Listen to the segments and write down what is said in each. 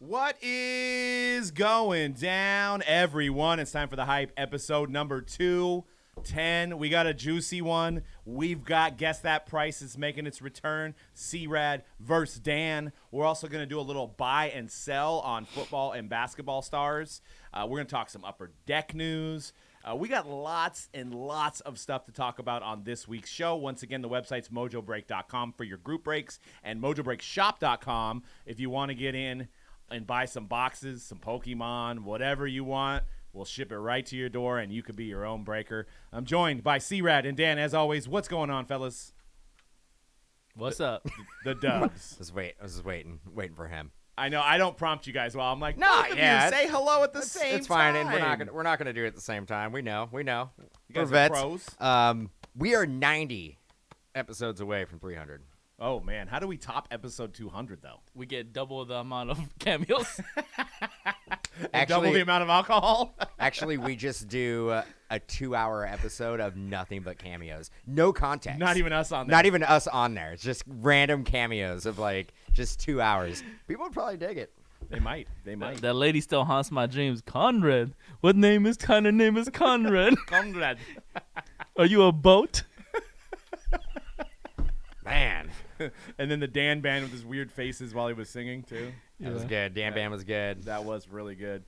What is going down, everyone? It's time for the Hype, episode number 210. We got a juicy one. We've got Guess That Price is making its return. C-Rad versus Dan. We're also going to do a little buy and sell on football and basketball stars. We're going to talk some Upper Deck news. We got lots and lots of stuff to talk about on this week's show. Once again, the website's mojobreak.com for your group breaks and mojobreakshop.com if you want to get in and buy some boxes, some Pokemon, whatever you want. We'll ship it right to your door, and you could be your own breaker. I'm joined by C-Rad and Dan, as always. What's going on, fellas? What's up? The Dubs. I was just waiting for him. I know. I don't prompt you guys well. I'm like, No, both of yeah, you say hello at the same time. It's fine, and we're not gonna do it at the same time. We know. You guys We're are vets. pros. We are 90 episodes away from 300. Oh, man. How do we top episode 200, though? We get double the amount of cameos. Double the amount of alcohol? Actually, we just do a 2-hour episode of nothing but cameos. No context. Not even us on there. Not even us on there. It's just random cameos of like just 2 hours. People would probably dig it. They might. They might. That lady still haunts my dreams. Conrad. What kind of name is Conrad? Conrad. Are you a boat? Man. And then the Dan band with his weird faces while he was singing, too. That was good. Dan Bam was good. That was really good.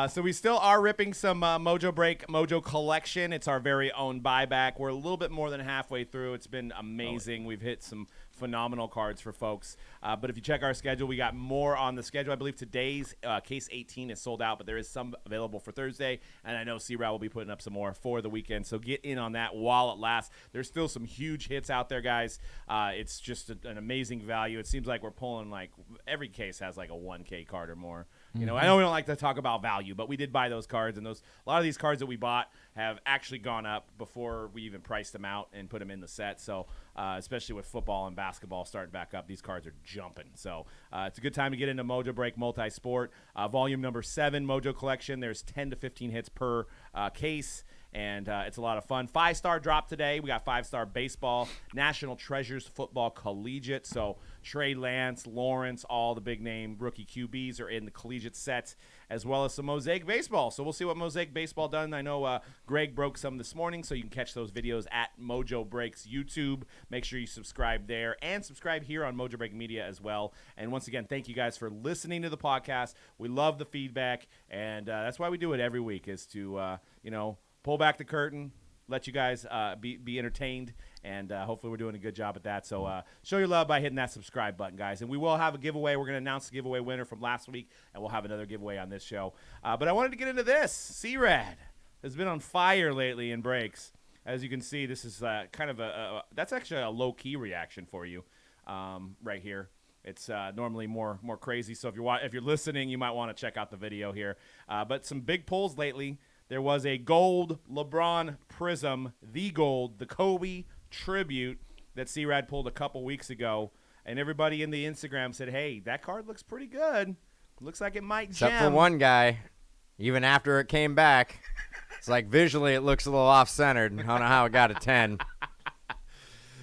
So we still are ripping some Mojo Break Mojo Collection. It's our very own buyback. We're a little bit more than halfway through. It's been amazing. We've hit some phenomenal cards for folks. But if you check our schedule, we got more on the schedule. I believe today's Case 18 is sold out, but there is some available for Thursday. And I know C-Rad will be putting up some more for the weekend. So get in on that while it lasts. There's still some huge hits out there, guys. It's just an amazing value. It seems like we're pulling like every case has like a 1K card or more. You know, I know we don't like to talk about value, but we did buy those cards, and a lot of these cards that we bought have actually gone up before we even priced them out and put them in the set. So, especially with football and basketball starting back up, these cards are jumping. So, it's a good time to get into Mojo Break Multi-Sport. Volume number 7, Mojo Collection. There's 10 to 15 hits per case. And it's a lot of fun. 5-star drop today. We got 5-star baseball, National Treasures Football Collegiate. So Trey Lance, Lawrence, all the big name rookie QBs are in the collegiate set, as well as some Mosaic Baseball. So we'll see what Mosaic Baseball done. I know Greg broke some this morning, so you can catch those videos at Mojo Breaks YouTube. Make sure you subscribe there and subscribe here on Mojo Break Media as well. And once again, thank you guys for listening to the podcast. We love the feedback, and that's why we do it every week is to, pull back the curtain, let you guys be entertained, and hopefully we're doing a good job at that. So show your love by hitting that subscribe button, guys. And we will have a giveaway. We're going to announce the giveaway winner from last week, and we'll have another giveaway on this show. But I wanted to get into this. C-Rad has been on fire lately in breaks. As you can see, this is kind of that's actually a low-key reaction for you right here. It's normally more crazy. So if you're listening, you might want to check out the video here. But some big pulls lately. There was a gold LeBron Prism, the Kobe tribute that C-Rad pulled a couple weeks ago. And everybody in the Instagram said, hey, that card looks pretty good. Looks like it might gem. Except for one guy, even after it came back, it's like visually it looks a little off-centered. I don't know how it got a 10.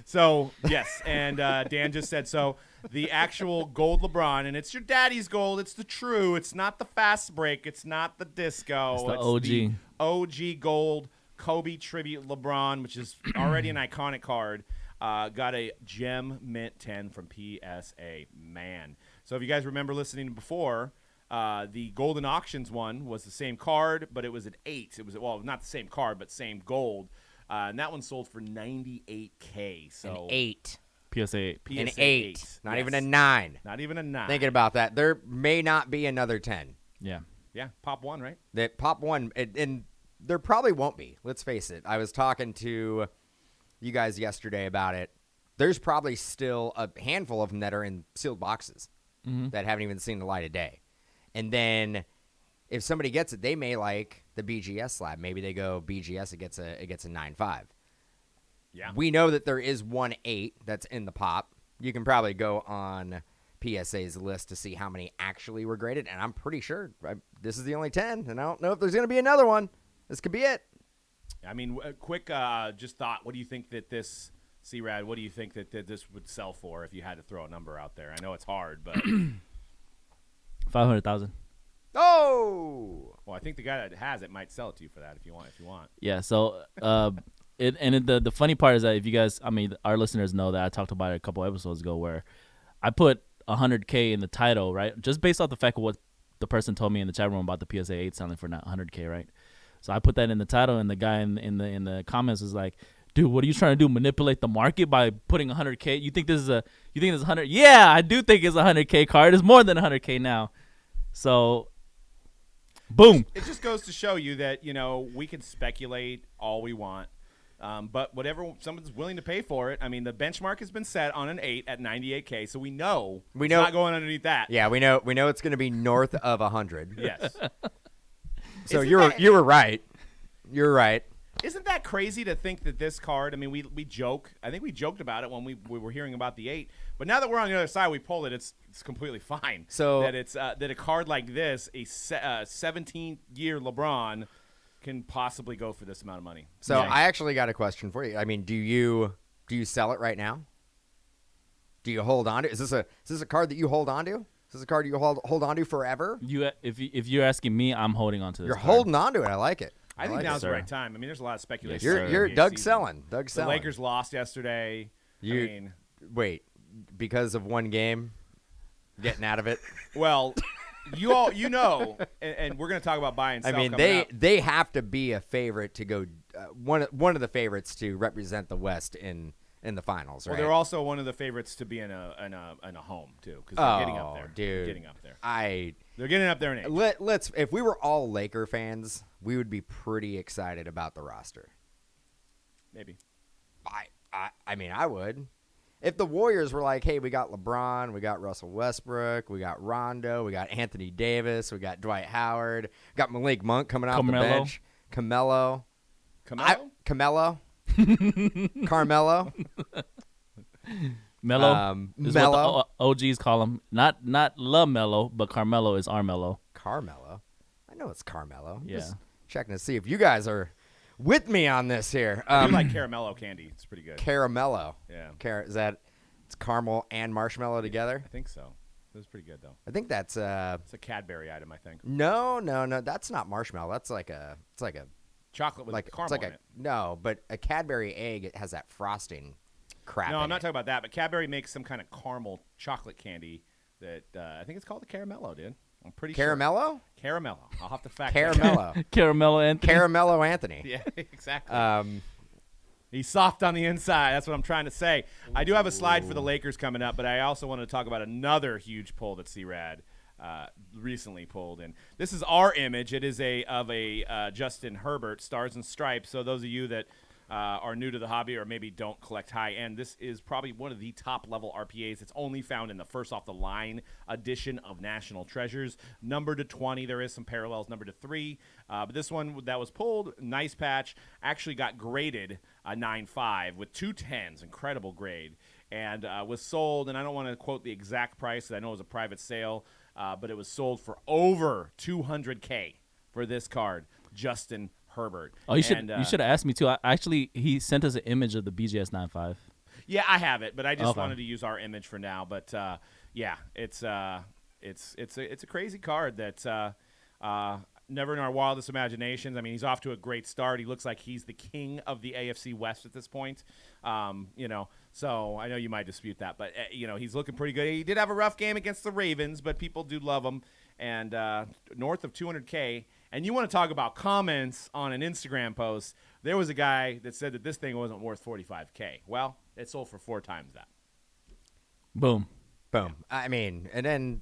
So, yes, and Dan just said so. The actual gold LeBron, and it's your daddy's gold. It's the true. It's not the fast break. It's not the disco. It's the OG. The OG gold Kobe tribute LeBron, which is already an iconic card. Got a gem mint 10 from PSA. Man. So if you guys remember listening before, the Golden Auctions one was the same card, but it was an 8. It was, well, not the same card, but same gold. And that one sold for $98K. So An 8. PSA 8. PSA An 8. Not even a 9. Not even a 9. Thinking about that, there may not be another 10. Yeah. Yeah, pop one, right? That pop one, and there probably won't be. Let's face it. I was talking to you guys yesterday about it. There's probably still a handful of them that are in sealed boxes that haven't even seen the light of day. And then if somebody gets it, they may like the BGS slab. Maybe they go BGS, it gets a 9.5. Yeah. We know that there is 1.8 that's in the pop. You can probably go on PSA's list to see how many actually were graded, and I'm pretty sure this is the only 10, and I don't know if there's going to be another one. This could be it. I mean, quick just thought, what do you think that this, C-Rad, what do you think that this would sell for if you had to throw a number out there? I know it's hard, but 500,000. Oh, Well, I think the guy that has it might sell it to you for that if you want. Yeah. So, the funny part is that if you guys, I mean, our listeners know that I talked about it a couple episodes ago where I put 100K in the title, right? Just based off the fact of what the person told me in the chat room about the PSA 8 selling for not 100K, right? So I put that in the title, and the guy in the comments was like, "Dude, what are you trying to do? Manipulate the market by putting 100K? You think this is 100? Yeah, I do think it's a 100K card. It's more than 100K now. So, boom. It just goes to show you that we can speculate all we want, but whatever someone's willing to pay for it. I mean, the benchmark has been set on an 8 at 98K, so we know it's not going underneath that. Yeah, we know it's going to be north of 100. Yes. So you were right. You're right. Isn't that crazy to think that this card? I mean, we joke. I think we joked about it when we were hearing about the 8. But now that we're on the other side, we pulled it. It's completely fine. So that it's that a card like this, a 17-year LeBron, can possibly go for this amount of money. So yeah. I actually got a question for you. I mean, do you sell it right now? Do you hold on to? Is this a card that you hold on to? Is this a card you hold on to forever? If you're asking me, I'm holding on to this. You're card. holding on to it. I like it. I think now's the right time. I mean, there's a lot of speculation. Yes, you're Doug season. selling. Doug selling. The Lakers lost yesterday. Wait, because of one game, getting out of it. Well, and we're going to talk about buy and sell. I mean, they have to be a favorite to go one of the favorites to represent the West in the finals, right? Well, they're also one of the favorites to be in a home too, because they're getting up there. Dude, they're getting up there. They're getting up there in age. Let's. If we were all Laker fans, we would be pretty excited about the roster. Maybe. I mean, I would. If the Warriors were like, hey, we got LeBron, we got Russell Westbrook, we got Rondo, we got Anthony Davis, we got Dwight Howard, we got Malik Monk coming off the bench, Carmelo. Melo is Melo. what the OGs call him. Not Lamelo, but Carmelo is our Melo. Carmelo? I know it's Carmelo. Yeah. Just checking to see if you guys are with me on this here. I do like caramello candy. It's pretty good. Caramello. Yeah. Is that it's caramel and marshmallow together? I think so. It was pretty good though. I think that's it's a Cadbury item, I think. No. That's not marshmallow. That's like a chocolate with caramel in it. No, but a Cadbury egg, it has that frosting crap. No, I'm not talking about that, but Cadbury makes some kind of caramel chocolate candy that I think it's called the caramello, dude. I'm pretty Caramello? sure. Caramello. I'll have to fact Caramello. Caramello Anthony. Caramello Anthony. Yeah, exactly. He's soft on the inside. That's what I'm trying to say. I do have a slide for the Lakers coming up, but I also want to talk about another huge pull that C-Rad recently pulled. And this is our image. It is of a Justin Herbert, Stars and Stripes. So those of you that are new to the hobby or maybe don't collect high end, this is probably one of the top level RPAs. It's only found in the first off the line edition of National Treasures. Number to 20, there is some parallels. Number to 3, but this one that was pulled, nice patch, actually got graded a 9.5 with 2 10s, incredible grade, and was sold. And I don't want to quote the exact price, I know it was a private sale, but it was sold for over $200K for this card, Justin Herbert. Oh, you should have asked me too. He sent us an image of the BGS 9.5. Yeah, I have it, but I just wanted to use our image for now. But yeah, it's a crazy card that never in our wildest imaginations. I mean, he's off to a great start. He looks like he's the king of the AFC West at this point. So I know you might dispute that, but he's looking pretty good. He did have a rough game against the Ravens, but people do love him. And north of 200K. And you want to talk about comments on an Instagram post, there was a guy that said that this thing wasn't worth $45K. Well, it sold for 4 times that. Boom. Yeah. I mean, and then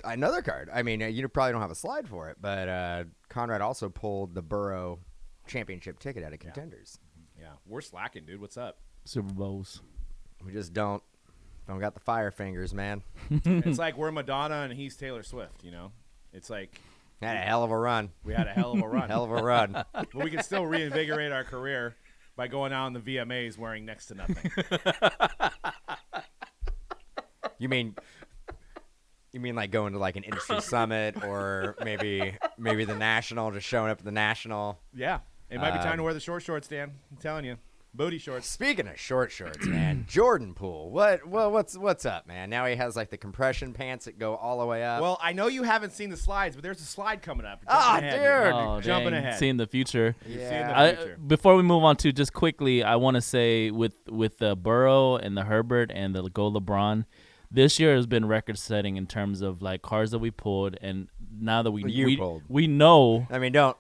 another card. I mean, you probably don't have a slide for it, but Conrad also pulled the Burrow championship ticket out of Contenders. Yeah, we're slacking, dude. What's up? Super Bowls. We just don't got the fire fingers, man. It's like we're Madonna and he's Taylor Swift, It's like had a hell of a run. We had a hell of a run. Hell of a run. But we can still reinvigorate our career by going out on the VMAs wearing next to nothing. You mean like going to like an industry summit or maybe the national, just showing up at the national? Yeah. It might be time to wear the short shorts, Dan. I'm telling you. Booty shorts. Speaking of short shorts, man, Jordan Poole. What's up, man? Now he has like the compression pants that go all the way up. Well, I know you haven't seen the slides, but there's a slide coming up. Ah, Jumping ahead here. dude. Oh, Jumping dang. ahead. Seeing the future. You're Yeah. seeing the I, future. before we move on to just quickly, I want to say with the Burrow and the Herbert and the Go Lebron, this year has been record setting in terms of like cars that we pulled, and now that pulled. we know. I mean, don't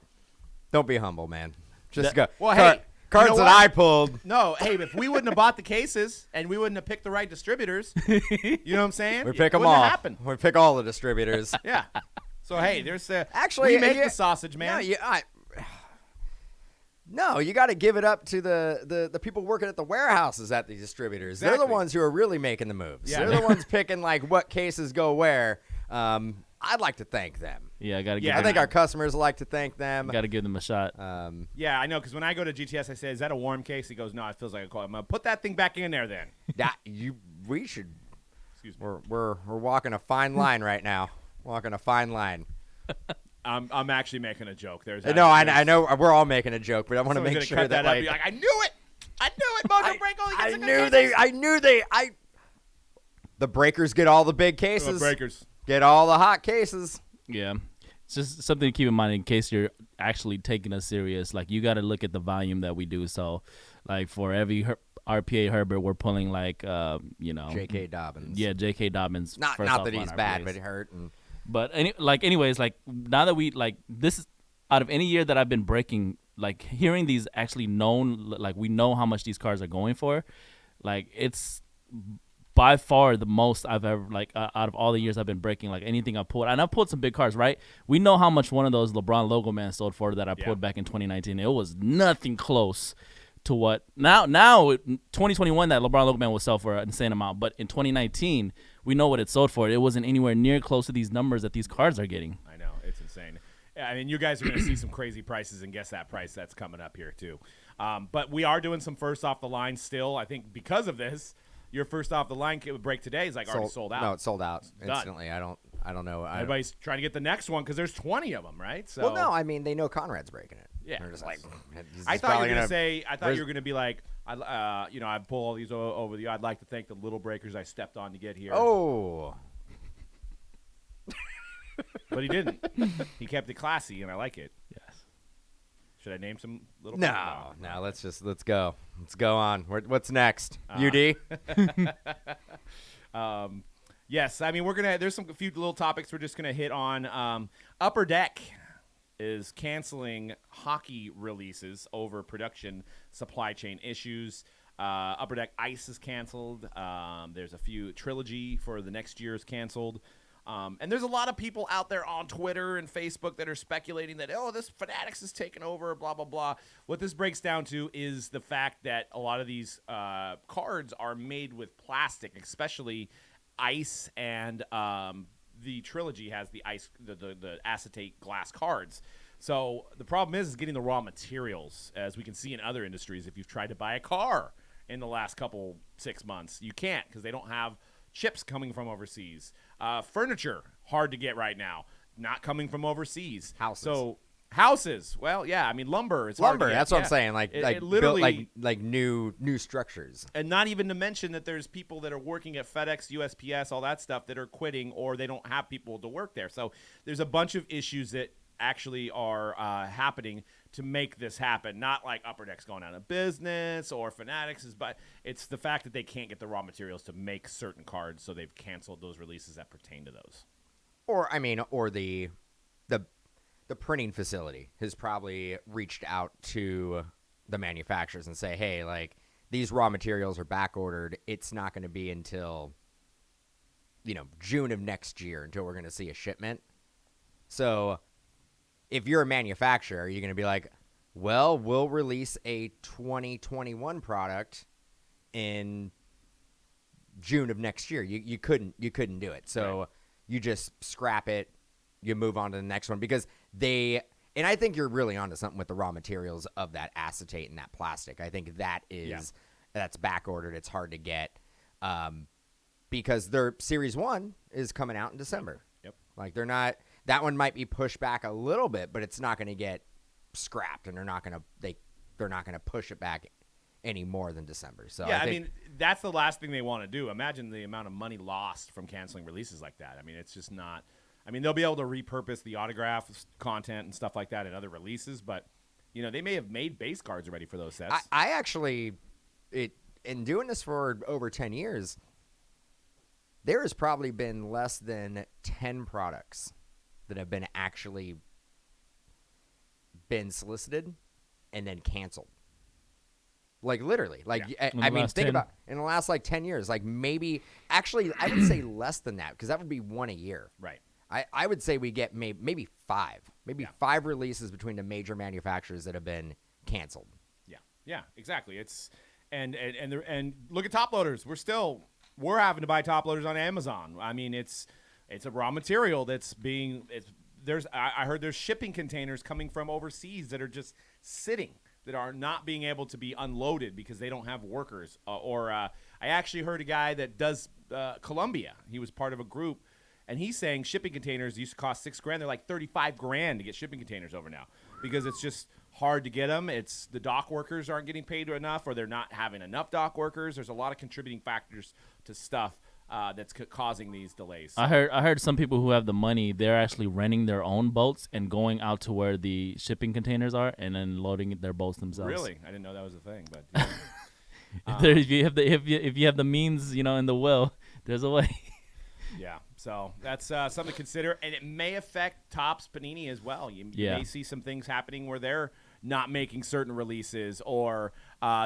be humble, man. Just go. Well, hey, cards you know that what? I pulled. No, hey, if we wouldn't have bought the cases and we wouldn't have picked the right distributors, you know what I'm saying? We pick It them wouldn't all. have happened. We pick all the distributors. Yeah. So hey, there's Actually, we make yeah, the sausage, man. No, you got to give it up to the people working at the warehouses at the distributors. They're Exactly. the ones who are really making the moves. Yeah. They're the ones picking like what cases go where. I'd like to thank them. Yeah, I gotta give. Yeah, I them, think our customers like to thank them. gotta give them a shot. Yeah, I know, because when I go to GTS, I say, "Is that a warm case?" He goes, "No, it feels like a cold." I'm gonna put that thing back in there then. We should. Excuse me. We're walking a fine line right now. Walking a fine line. I'm actually making a joke. There's No, I know we're all making a joke, but I want to Someone's make gonna sure cut that that up. like, Be like, I knew it. Mojo Break only gets I a good knew cases. the breakers get all the big cases. Breakers. Get all the hot cases. Yeah. It's just something to keep in mind in case you're actually taking us serious. Like, you got to look at the volume that we do. So, like, for every RPA Herbert, we're pulling, like, J.K. Dobbins. Yeah, J.K. Dobbins. Not first that off he's on bad, RPAs. but he hurt. And But, anyways, like, now that we, like, this is out of any year that I've been breaking, like, hearing these actually known, like, we know how much these cars are going for, like, it's by far the most I've ever, like, out of all the years I've been breaking, like, anything I pulled. And I've pulled some big cars, right? We know how much one of those LeBron logo man sold for that I pulled back in 2019. It was nothing close to what now 2021 that LeBron logo man will sell for an insane amount. But in 2019, we know what it sold for. It wasn't anywhere near close to these numbers that these cars are getting. I know, it's insane. Yeah, I mean, you guys are going to see some crazy prices, and guess that price that's coming up here too. But we are doing some first off the line still. I think because of this, your first off the line break today is like already sold out. No, it's sold out done. instantly. I don't know. Everybody's trying to get the next one because there's 20 of them, right? So Well, no, I mean they know Conrad's breaking it. Yeah, They're just like. I thought you were gonna say. I thought you were gonna be like, I pull all these over the. I'd like to thank the little breakers I stepped on to get here. Oh. But he didn't. He kept it classy, and I like it. Yes. Should I name some little? No. Let's go. Let's go on. What's next? UD. Yes, I mean there's a few little topics we're just gonna hit on. Upper Deck is canceling hockey releases over production supply chain issues. Upper Deck Ice is canceled. There's a few Trilogy for the next year is canceled. And there's a lot of people out there on Twitter and Facebook that are speculating that, this Fanatics is taking over, blah, blah, blah. What this breaks down to is the fact that a lot of these cards are made with plastic, especially Ice, and the Trilogy has the ice, the acetate glass cards. So the problem is getting the raw materials, as we can see in other industries. If you've tried to buy a car in the last 6 months, you can't because they don't have chips coming from overseas. Furniture, hard to get right now, not coming from overseas. Houses. Well, yeah, I mean lumber is hard to get. That's what I'm saying. Like literally built like new structures. And not even to mention that there's people that are working at FedEx, USPS, all that stuff that are quitting, or they don't have people to work there. So there's a bunch of issues that actually are happening to make this happen. Not like Upper Deck's going out of business or Fanatics, but it's the fact that they can't get the raw materials to make certain cards, so they've canceled those releases that pertain to those. Or the printing facility has probably reached out to the manufacturers and say, hey, like these raw materials are back ordered. It's not going to be until June of next year until we're going to see a shipment. So if you're a manufacturer, you're going to be like, well, we'll release a 2021 product in June of next year. You couldn't do it. So Right. You just scrap it. You move on to the next one because and I think you're really onto something with the raw materials of that acetate and that plastic. I think that's back ordered. It's hard to get because their Series 1 is coming out in December. Yep. Like that one might be pushed back a little bit, but it's not going to get scrapped, and they're not going to push it back any more than December. So yeah, I I think, mean, that's the last thing they want to do. Imagine the amount of money lost from canceling releases like that. I mean, it's just not. I mean, they'll be able to repurpose the autograph content and stuff like that in other releases, but they may have made base cards already for those sets. I actually, in doing this for over 10 years, there has probably been less than 10 products that have been actually been solicited and then canceled. Like literally, like I mean, think about in the last like 10 years, like maybe actually I would say less than that because that would be one a year. Right. I would say we get maybe five releases between the major manufacturers that have been canceled. Yeah, exactly. It's and look at top loaders. We're having to buy top loaders on Amazon. I mean, it's a raw material that's being I heard there's shipping containers coming from overseas that are just sitting, that are not being able to be unloaded because they don't have workers. I actually heard a guy that does Colombia. He was part of a group, and he's saying shipping containers used to cost $6,000. They're like $35,000 to get shipping containers over now because it's just hard to get them. It's the dock workers aren't getting paid enough, or they're not having enough dock workers. There's a lot of contributing factors to stuff that's causing these delays. I heard some people who have the money, they're actually renting their own boats and going out to where the shipping containers are and then loading their boats themselves. Really? I didn't know that was a thing. But if you have the means, in the will, there's a way. Yeah, so that's something to consider, and it may affect Topps Panini as well. You may see some things happening where they're not making certain releases, or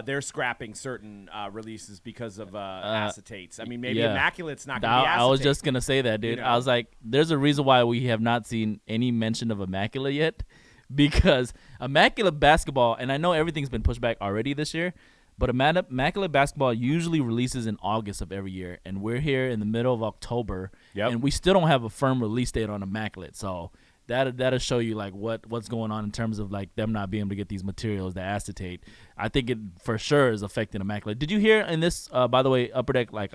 they're scrapping certain releases because of acetates. I mean, maybe Immaculate's not going to be acetate. I was just going to say that, dude. I was like, there's a reason why we have not seen any mention of Immaculate yet, because Immaculate basketball, and I know everything's been pushed back already this year, but Immaculate basketball usually releases in August of every year, and we're here in the middle of October, and we still don't have a firm release date on Immaculate. So that'll show you like what's going on in terms of like them not being able to get these materials, the acetate. I think it for sure is affecting Immaculate. Did you hear in this? By the way, Upper Deck, like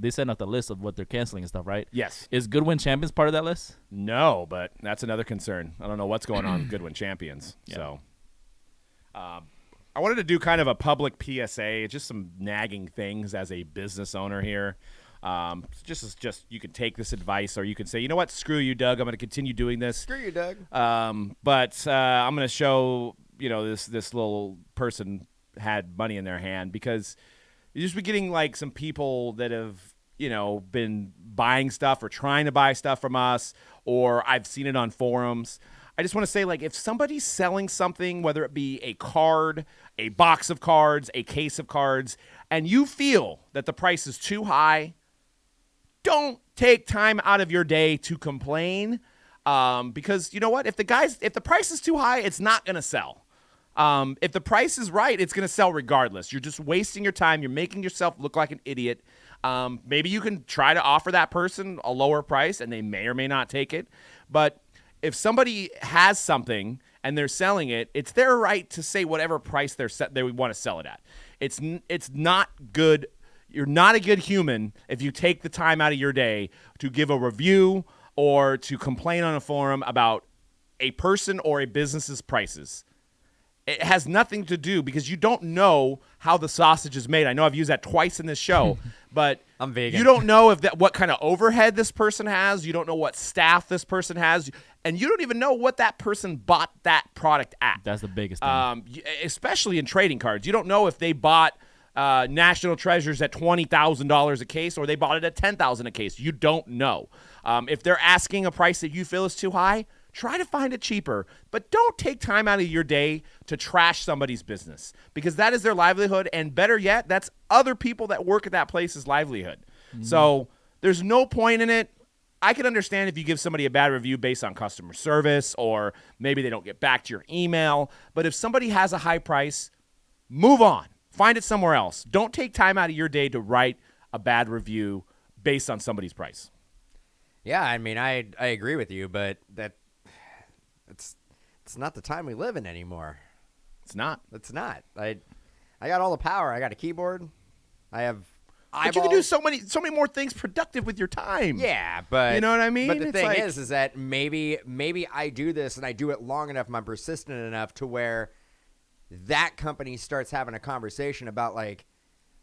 they sent out the list of what they're canceling and stuff, right? Yes. Is Goodwin Champions part of that list? No, but that's another concern. I don't know what's going on with Goodwin Champions. Yeah. So. I wanted to do kind of a public PSA, just some nagging things as a business owner here. Just you can take this advice, or you can say, you know what, screw you, Doug. I'm going to continue doing this. Screw you, Doug. But I'm going to show this little person had money in their hand, because you just be getting like some people that have been buying stuff or trying to buy stuff from us, or I've seen it on forums. I just want to say, like, if somebody's selling something, whether it be a card, a box of cards, a case of cards, and you feel that the price is too high, don't take time out of your day to complain, because you know what? If the price is too high, it's not going to sell. If the price is right, it's going to sell regardless. You're just wasting your time. You're making yourself look like an idiot. Maybe you can try to offer that person a lower price, and they may or may not take it, but if somebody has something and they're selling it, it's their right to say whatever price they want to sell it at. It's not good. You're not a good human if you take the time out of your day to give a review or to complain on a forum about a person or a business's prices. It has nothing to do, because you don't know how the sausage is made. I know I've used that twice in this show, but I'm vegan. You don't know what kind of overhead this person has. You don't know what staff this person has, and you don't even know what that person bought that product at. That's the biggest thing. Especially in trading cards. You don't know if they bought National Treasures at $20,000 a case, or they bought it at $10,000 a case. You don't know. If they're asking a price that you feel is too high, try to find it cheaper, but don't take time out of your day to trash somebody's business, because that is their livelihood, and better yet, that's other people that work at that place's livelihood. Mm-hmm. So there's no point in it. I can understand if you give somebody a bad review based on customer service, or maybe they don't get back to your email, but if somebody has a high price, move on. Find it somewhere else. Don't take time out of your day to write a bad review based on somebody's price. Yeah, I mean, I agree with you, but it's not the time we live in anymore. It's not. It's not. I got all the power. I got a keyboard. I have eyeballs. But you can do so many more things productive with your time. Yeah, but you know what I mean? But the thing is that maybe I do this and I do it long enough and I'm persistent enough to where that company starts having a conversation about like,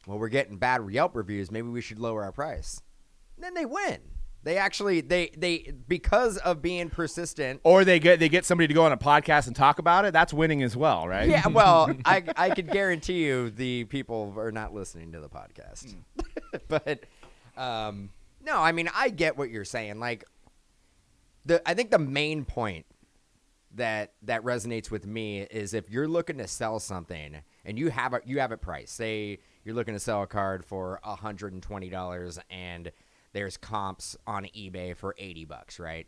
well, we're getting bad Yelp reviews. Maybe we should lower our price. And then they win. They actually they because of being persistent, or they get somebody to go on a podcast and talk about it. That's winning as well, right? Yeah, well, I could guarantee you the people are not listening to the podcast. But no, I mean, I get what you're saying. Like, I think the main point that resonates with me is if you're looking to sell something and you have it priced. Say you're looking to sell a card for $120 and there's comps on eBay for $80, right?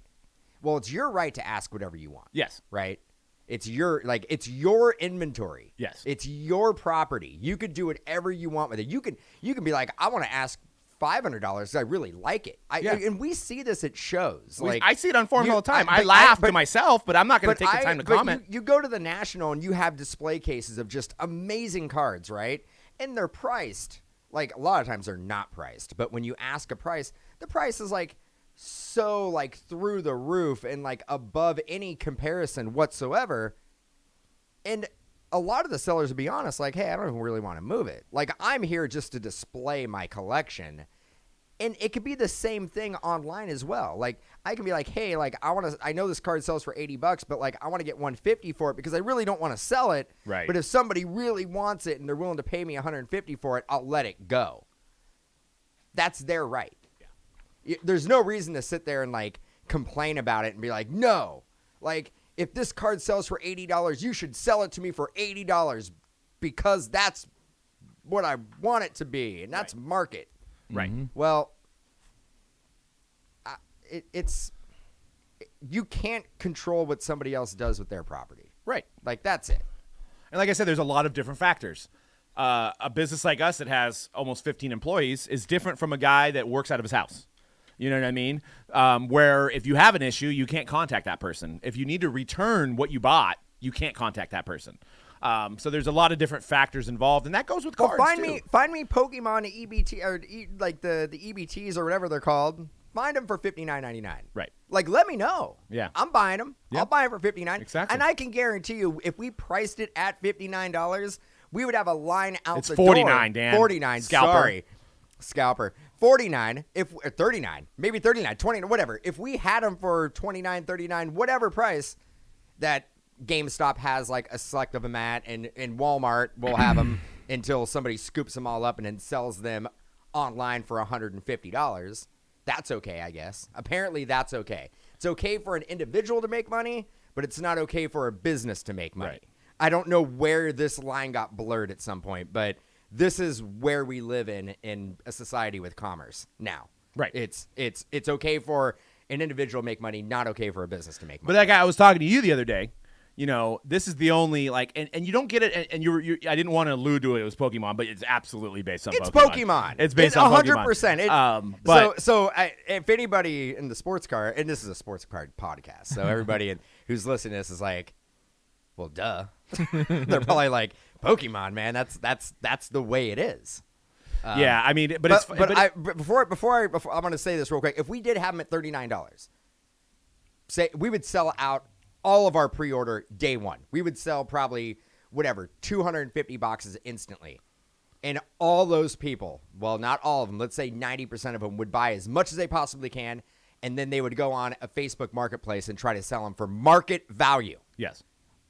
Well, it's your right to ask whatever you want. Yes. Right? It's your inventory. Yes. It's your property. You could do whatever you want with it. You can be like, I want to ask $500. I really like it. And we see this at shows. Like, I see it on forums all the time. I laugh to myself, but I'm not going to take the time to but comment. You go to the National and you have display cases of just amazing cards, right? And they're priced. Like, a lot of times they're not priced. But when you ask a price, the price is like so like through the roof and like above any comparison whatsoever. And a lot of the sellers will be honest, like, hey, I don't even really want to move it. Like, I'm here just to display my collection. And it could be the same thing online as well. Like, I can be like, hey, like, I know this card sells for $80, but like, I want to get $150 for it because I really don't want to sell it. Right. But if somebody really wants it and they're willing to pay me $150 for it, I'll let it go. That's their right. Yeah. There's no reason to sit there and like complain about it and be like, no, like, if this card sells for $80, you should sell it to me for $80 because that's what I want it to be, and that's market. Right. Mm-hmm. Well, you can't control what somebody else does with their property. Right. Like, that's it. And like I said, there's a lot of different factors. A business like us that has almost 15 employees is different from a guy that works out of his house. You know what I mean? Where if you have an issue, you can't contact that person. If you need to return what you bought, you can't contact that person. So there's a lot of different factors involved, and that goes with cards find too. Find me Pokemon EBT or like the EBTs or whatever they're called. Find them for $59.99. Right. Like, let me know. Yeah. I'm buying them. Yeah. I'll buy them for $59. Exactly. And I can guarantee you, if we priced it at $59, we would have a line out It's the 49, door. Dan. 49. Scalper. Sorry. Scalper. 49, or 39, maybe 39, 20, whatever. If we had them for 29, 39, whatever price, that GameStop has like a select of them at, and Walmart will have them until somebody scoops them all up and then sells them online for $150. That's okay, I guess. Apparently, that's okay. It's okay for an individual to make money, but it's not okay for a business to make money. Right. I don't know where this line got blurred at some point, but this is where we live in a society with commerce now. Right. It's okay for an individual to make money, not okay for a business to make money. But that guy, I was talking to you the other day. You know, this is the only like, and you don't get it. And you I didn't want to allude to it. It was Pokemon, but it's absolutely based on. It's Pokemon. It's based on 100%. But so if anybody in the sports card, and this is a sports card podcast, so everybody who's listening to this is like, well, duh. They're probably like, Pokemon, man. That's the way it is. Yeah, I mean, but before I'm going to say this real quick. If we did have them at $39, say we would sell out all of our pre-order day one. We would sell probably 250 boxes instantly. And all those people, well, not all of them, let's say 90% of them would buy as much as they possibly can, and then they would go on a Facebook marketplace and try to sell them for market value. yes,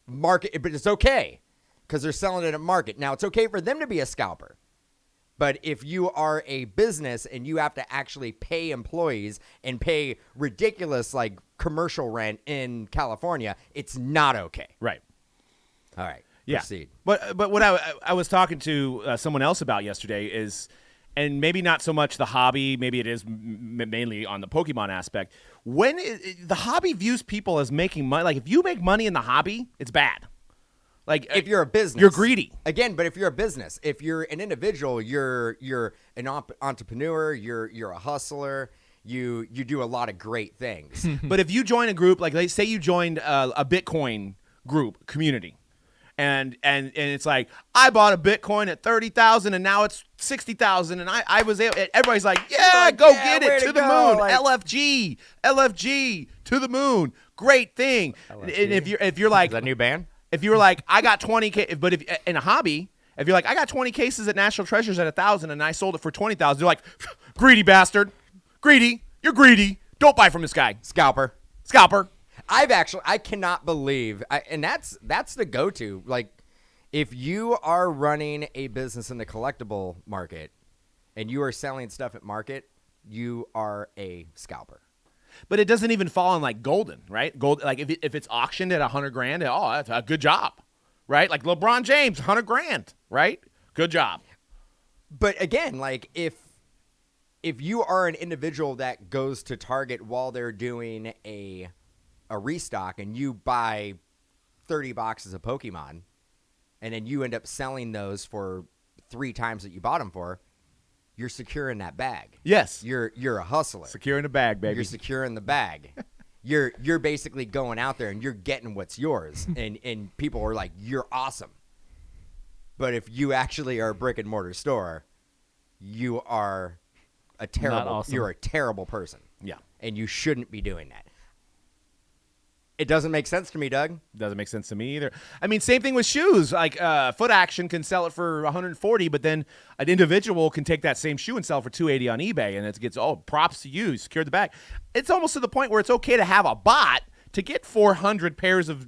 But it's okay because they're selling it at market. Now, it's okay for them to be a scalper. But if you are a business and you have to actually pay employees and pay ridiculous like commercial rent in California, it's not okay. right. All right. Yeah. Proceed. But what I was talking to someone else about yesterday is, and maybe not so much the hobby, maybe it is mainly on the Pokemon aspect. When the hobby views people as making money, like if you make money in the hobby, it's bad. Like if you're a business, you're greedy. Again, but if you're a business, if you're an individual, you're an entrepreneur, you're a hustler. You do a lot of great things. But if you join a group, like say you joined a Bitcoin group community, and it's like, I bought a Bitcoin at 30,000 and now it's 60,000, and I was able. Everybody's like, yeah, go get it to the moon. Like, LFG to the moon. Great thing. LFG. And if you're like, is that a new band? If you were like, I got 20, but if in a hobby, if you're like, I got 20 cases at National Treasures at 1,000 and I sold it for 20,000, they're like, greedy bastard, greedy, you're greedy. Don't buy from this guy, Scalper. I cannot believe, and that's the go-to. Like, if you are running a business in the collectible market and you are selling stuff at market, you are a scalper. But it doesn't even fall on like golden, right? Gold, like if it's auctioned at $100,000, oh, that's a good job, right? Like LeBron James, $100,000, right? Good job. But again, like if you are an individual that goes to Target while they're doing a restock and you buy 30 boxes of Pokemon, and then you end up selling those for 3 times that you bought them for, you're securing that bag. Yes. You're a hustler. Securing the bag, baby. You're securing the bag. You're basically going out there and you're getting what's yours. And people are like, you're awesome. But if you actually are a brick and mortar store, you are a terrible person. Yeah. And you shouldn't be doing that. It doesn't make sense to me, Doug. Doesn't make sense to me either. I mean, same thing with shoes. Like Foot Action can sell it for $140, but then an individual can take that same shoe and sell it for $280 on eBay, and it gets props to you. Secure the bag. It's almost to the point where it's okay to have a bot to get 400 pairs of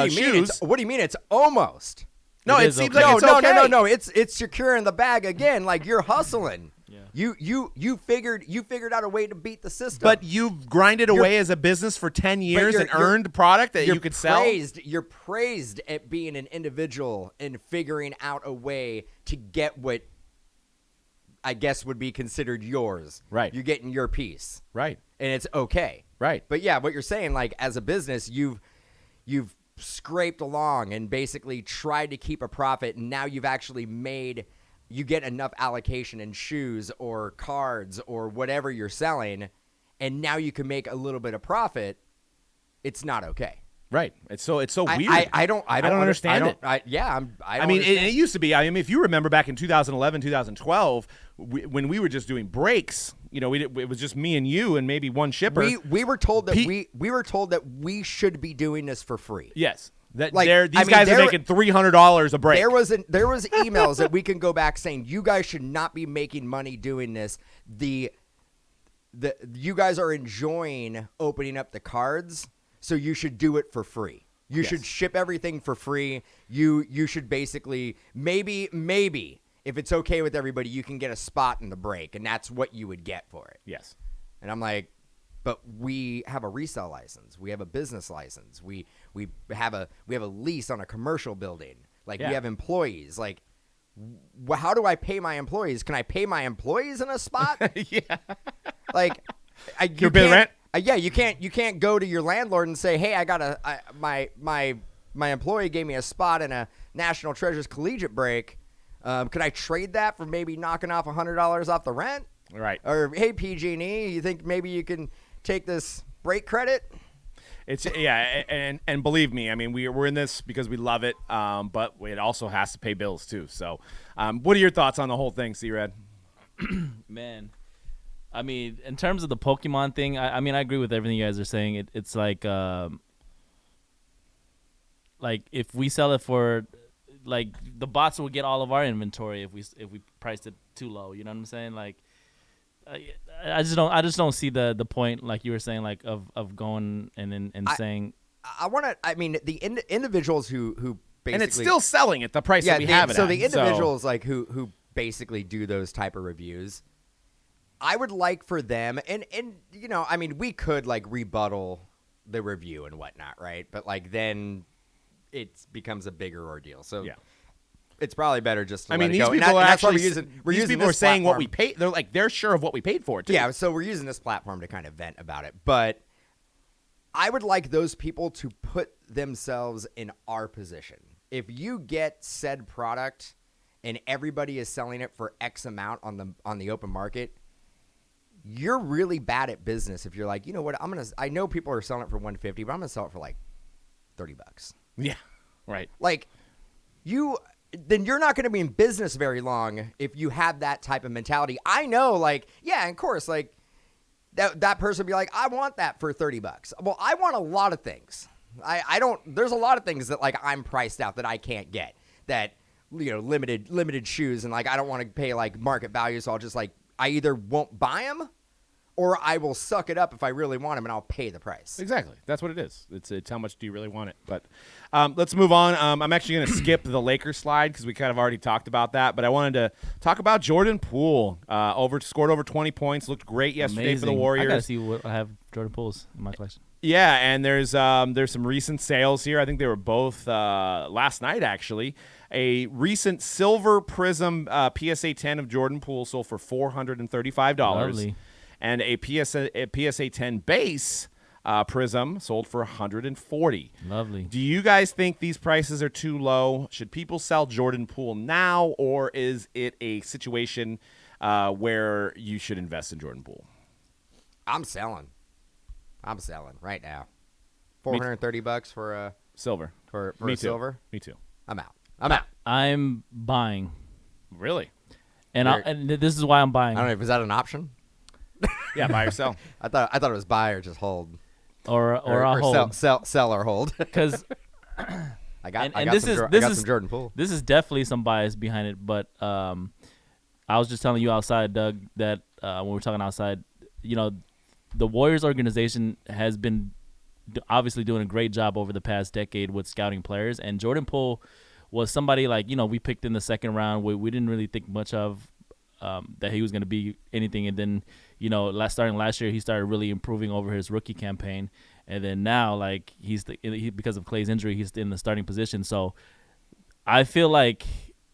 shoes. What do you mean? It's almost. No, it seems like it's okay. No. It's securing the bag again. Like you're hustling. Yeah. You figured out a way to beat the system. But you've grinded away as a business for 10 years and earned product that you could sell. You're praised at being an individual and figuring out a way to get what I guess would be considered yours. Right. You're getting your piece. Right. And it's okay. Right. But yeah, what you're saying, like as a business, you've scraped along and basically tried to keep a profit, and now you've actually you get enough allocation in shoes or cards or whatever you're selling, and now you can make a little bit of profit. It's not okay. Right. It's so weird. I don't understand it. I mean, it used to be. I mean, if you remember back in 2011, 2012, when we were just doing breaks, it was just me and you and maybe one shipper. We were told that we were told that we should be doing this for free. Yes. These guys are making $300 a break. There was emails that we can go back saying you guys should not be making money doing this. You guys are enjoying opening up the cards, so you should do it for free. You should ship everything for free. You should basically maybe if it's okay with everybody, you can get a spot in the break, and that's what you would get for it. Yes. And I'm like, but we have a resale license. We have a business license. We have a lease on a commercial building. Like we have employees. Like, how do I pay my employees? Can I pay my employees in a spot? Yeah. Like, your bill rent. You can't go to your landlord and say, hey, my employee gave me a spot in a National Treasures collegiate break. Could I trade that for maybe knocking off $100 off the rent? Right. Or hey, PG&E, you think maybe you can take this break credit? It's and believe me, I mean we're in this because we love it, but it also has to pay bills too. So, what are your thoughts on the whole thing, C-Red? Man, I mean, in terms of the Pokemon thing, I mean I agree with everything you guys are saying. It's like if we sell it for, like, the bots will get all of our inventory if we priced it too low. You know what I'm saying? Like, I just don't see the point, like you were saying, like of going and saying. I mean, the individuals who basically, and it's still selling at the price that we have it. So the individuals like who basically do those type of reviews, I would like for them, and I mean, we could like rebuttal the review and whatnot, right? But like then it becomes a bigger ordeal. So yeah. It's probably better just to let it go. These people are actually we're people are saying what we paid. They're like, they're sure of what we paid for it, too. Yeah, so we're using this platform to kind of vent about it. But I would like those people to put themselves in our position. If you get said product and everybody is selling it for X amount on the open market, you're really bad at business if you're like, you know what, I know people are selling it for $150, but I'm gonna sell it for like $30. Yeah, right. Like then you're not going to be in business very long if you have that type of mentality. I know, like, yeah, of course, like that person would be like, I want that for $30. Well, I want a lot of things. I don't. There's a lot of things that like I'm priced out that I can't get. That limited shoes, and like I don't want to pay like market value, so I'll just like I either won't buy them, or I will suck it up if I really want them, and I'll pay the price. Exactly. That's what it is. It's how much do you really want it. But let's move on. I'm actually going to skip the Lakers slide because we kind of already talked about that. But I wanted to talk about Jordan Poole. Scored over 20 points. Looked great yesterday for the Warriors. I got to see what I have Jordan Poole's in my collection. Yeah, and there's some recent sales here. I think they were both last night, actually. A recent Silver Prism PSA 10 of Jordan Poole sold for $435. Lovely. And a PSA 10 base Prism sold for $140. Lovely. Do you guys think these prices are too low? Should people sell Jordan Poole now, or is it a situation where you should invest in Jordan Poole? I'm selling right now. $430 for a Silver. for Me a too. silver. Me too. I'm out. I'm buying. Really? And this is why I'm buying. I don't know if is that an option. Yeah, buy or sell. I thought it was buy or just hold. Or I'll hold. Sell or hold. Because I got some Jordan Poole. This is definitely some bias behind it, but I was just telling you outside, Doug, that when we're talking outside, the Warriors organization has been obviously doing a great job over the past decade with scouting players, and Jordan Poole was somebody like, we picked in the second round. We didn't really think much of that he was going to be anything, and then, starting last year, he started really improving over his rookie campaign, and then now, like, because of Klay's injury, he's in the starting position, so I feel like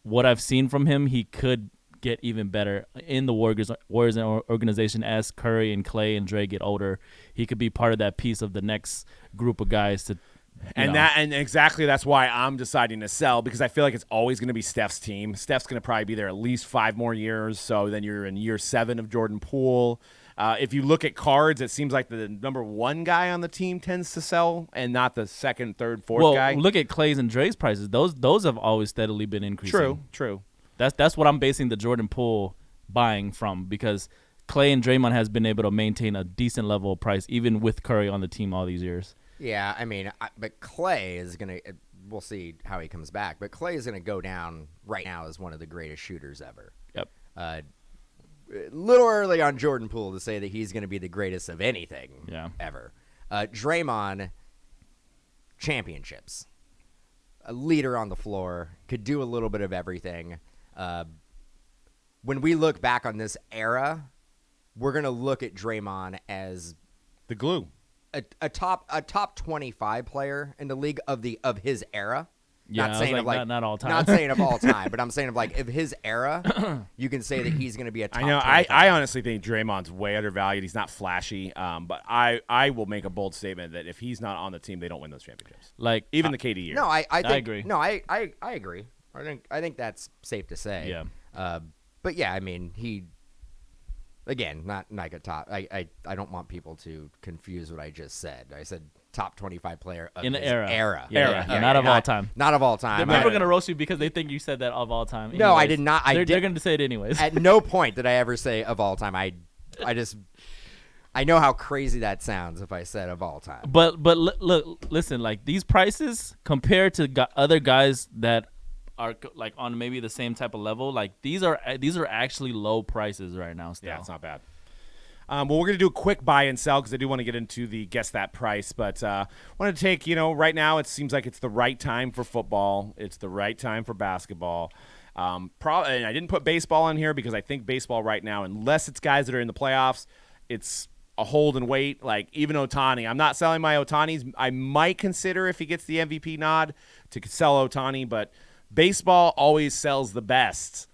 what I've seen from him, he could get even better in the Warriors organization as Curry and Klay and Dre get older. He could be part of that piece of the next group of guys to. And exactly that's why I'm deciding to sell, because I feel like it's always going to be Steph's team. Steph's going to probably be there at least 5 more years. So then you're in year 7 of Jordan Poole. If you look at cards, it seems like the number 1 guy on the team tends to sell and not the second, third, fourth guy. Look at Klay's and Dre's prices. Those have always steadily been increasing. True. That's what I'm basing the Jordan Poole buying from, because Klay and Draymond has been able to maintain a decent level of price even with Curry on the team all these years. Yeah, I mean, but Klay is going to – we'll see how he comes back. But Klay is going to go down right now as one of the greatest shooters ever. Yep. A little early on Jordan Poole to say that he's going to be the greatest of anything ever. Draymond, championships. A leader on the floor, could do a little bit of everything. When we look back on this era, we're going to look at Draymond as the glue. A top 25 player in the league of his era. Yeah, not saying not all time. Not saying of all time, but I'm saying of his era, you can say that he's going to be a top. I know. 25. I honestly think Draymond's way undervalued. He's not flashy, but I will make a bold statement that if he's not on the team, they don't win those championships. Like even the KD year. No, I think, agree. No, I agree. I think that's safe to say. Yeah. But yeah, I mean he. Again, not like a top. I don't want people to confuse what I just said. I said top 25 player of in the his era. Yeah, not of all time. Not of all time. They're never gonna roast you because they think you said that of all time. No, I did not. They're gonna say it anyways. At no point did I ever say of all time. I know how crazy that sounds if I said of all time. But look, listen, like these prices compared to other guys that are like on maybe the same type of level, like these are actually low prices right now still. Yeah, it's not bad. Well, we're going to do a quick buy and sell because I do want to get into the guess that price. But I want to take, right now it seems like it's the right time for football. It's the right time for basketball. And I didn't put baseball on here because I think baseball right now, unless it's guys that are in the playoffs, it's a hold and wait. Like even Ohtani, I'm not selling my Ohtanis. I might consider if he gets the MVP nod to sell Ohtani, but baseball always sells the best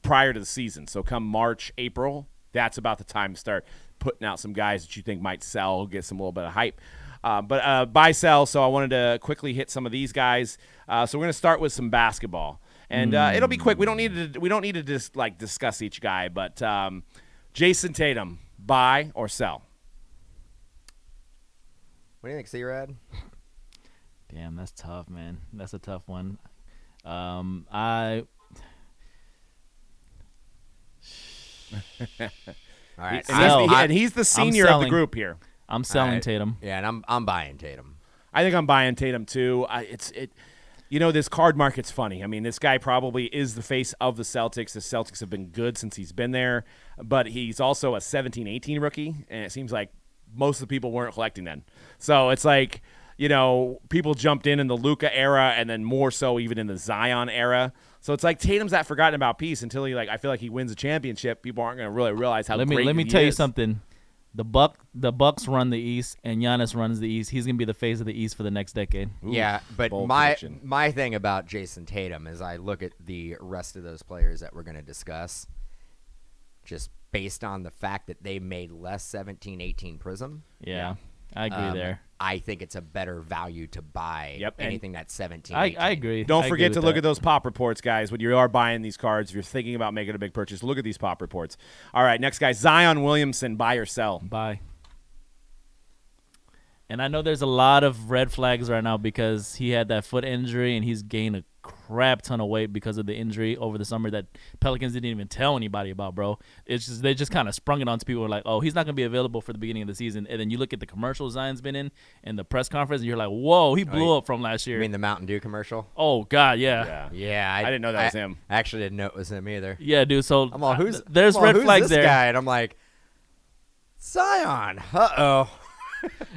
prior to the season. So come March, April, that's about the time to start putting out some guys that you think might sell, get some little bit of hype. But buy, sell, so I wanted to quickly hit some of these guys. So we're going to start with some basketball. And it'll be quick. We don't need to just discuss each guy, but Jason Tatum, buy or sell? What do you think, C-Rad? Damn, that's tough, man. That's a tough one. All right. And he's the senior of the group here. I'm selling Tatum. Yeah, and I'm buying Tatum. I think I'm buying Tatum too. This card market's funny. I mean, this guy probably is the face of the Celtics. The Celtics have been good since he's been there, but he's also a 17-18 rookie, and it seems like most of the people weren't collecting then. So it's like, people jumped in the Luka era and then more so even in the Zion era. So it's like Tatum's that forgotten about piece until I feel like he wins a championship. People aren't going to really realize how great he is. Let me tell you something. The Bucks run the East, and Giannis runs the East. He's gonna be the face of the East for the next decade. Ooh, yeah, but prediction. my thing about Jason Tatum is I look at the rest of those players that we're going to discuss, just based on the fact that they made less 17-18 Prism. Yeah, I agree there. I think it's a better value to buy anything that's 17. I agree. Don't forget to look that. at those pop reports, guys. When you are buying these cards, if you're thinking about making a big purchase, look at these pop reports. All right, next guy, Zion Williamson, buy or sell? Buy. And I know there's a lot of red flags right now because he had that foot injury and he's gained a crap ton of weight because of the injury over the summer that Pelicans didn't even tell anybody about, bro. It's just they just kind of sprung it onto people like, oh, he's not going to be available for the beginning of the season. And then you look at the commercials Zion's been in and the press conference and you're like, whoa, he blew up from last year. You mean the Mountain Dew commercial? Oh, God, yeah. Yeah, I didn't know that was him. I actually didn't know it was him either. Yeah, dude, so I'm all, who's there's red who's flags this there. guy? And I'm like, Zion. Uh-oh.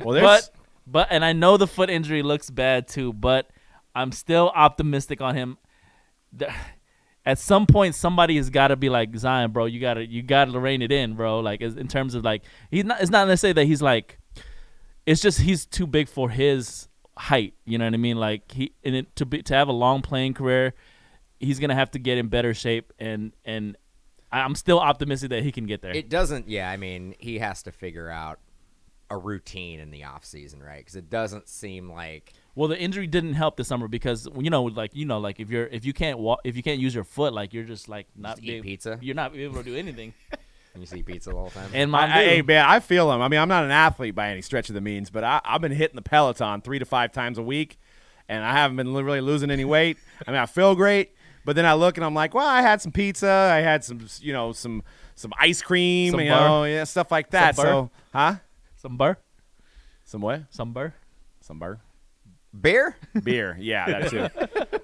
Well, But and I know the foot injury looks bad too, but I'm still optimistic on him. At some point, somebody has got to be like, Zion, bro, you gotta rein it in, bro. Like in terms of like he's not. It's not necessarily that he's like. It's just he's too big for his height. You know what I mean? Like to have a long playing career, he's gonna have to get in better shape, and I'm still optimistic that he can get there. It doesn't. Yeah, I mean, he has to figure out a routine in the offseason, right? Because it doesn't seem like. Well, the injury didn't help this summer because like if you can't use your foot, like you're just like not just eat pizza. You're not able to do anything. And you see pizza the whole time. And hey man, I feel him. I mean, I'm not an athlete by any stretch of the means, but I've been hitting the Peloton 3 to 5 times a week, and I haven't been really losing any weight. I mean, I feel great, but then I look and I'm like, well, I had some pizza, I had some ice cream, stuff like that. So, Some burr. Some what? Some burr. Some burr. Beer? Beer, yeah, that too.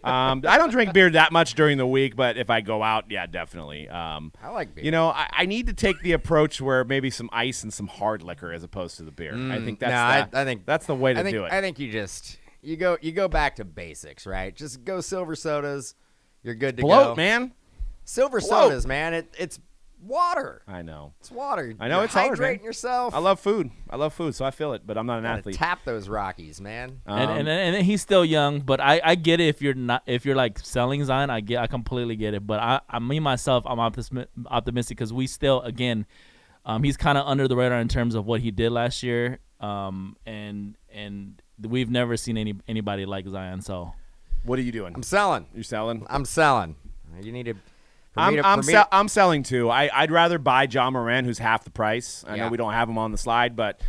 I don't drink beer that much during the week, but if I go out, yeah, definitely. I like beer. I need to take the approach where maybe some ice and some hard liquor as opposed to the beer. I think that's I think that's the way to do it. I think you go back to basics, right? Just go silver sodas. You're good to Float, go. man. Silver sodas, man. It's water. I know. It's water. I know You're it's hard, man. hydrating yourself. I love food, so I feel it, but I'm not an athlete. Tap those Rockies, man. And he's still young, but I get it if you're like selling Zion, I completely get it. But me myself, I'm optimistic because we still he's kind of under the radar in terms of what he did last year, and we've never seen anybody like Zion. So what are you doing? I'm selling. You're selling? I'm selling. You need to. I'm selling too. I'd rather buy John Moran, who's half the price. I know we don't have him on the slide, but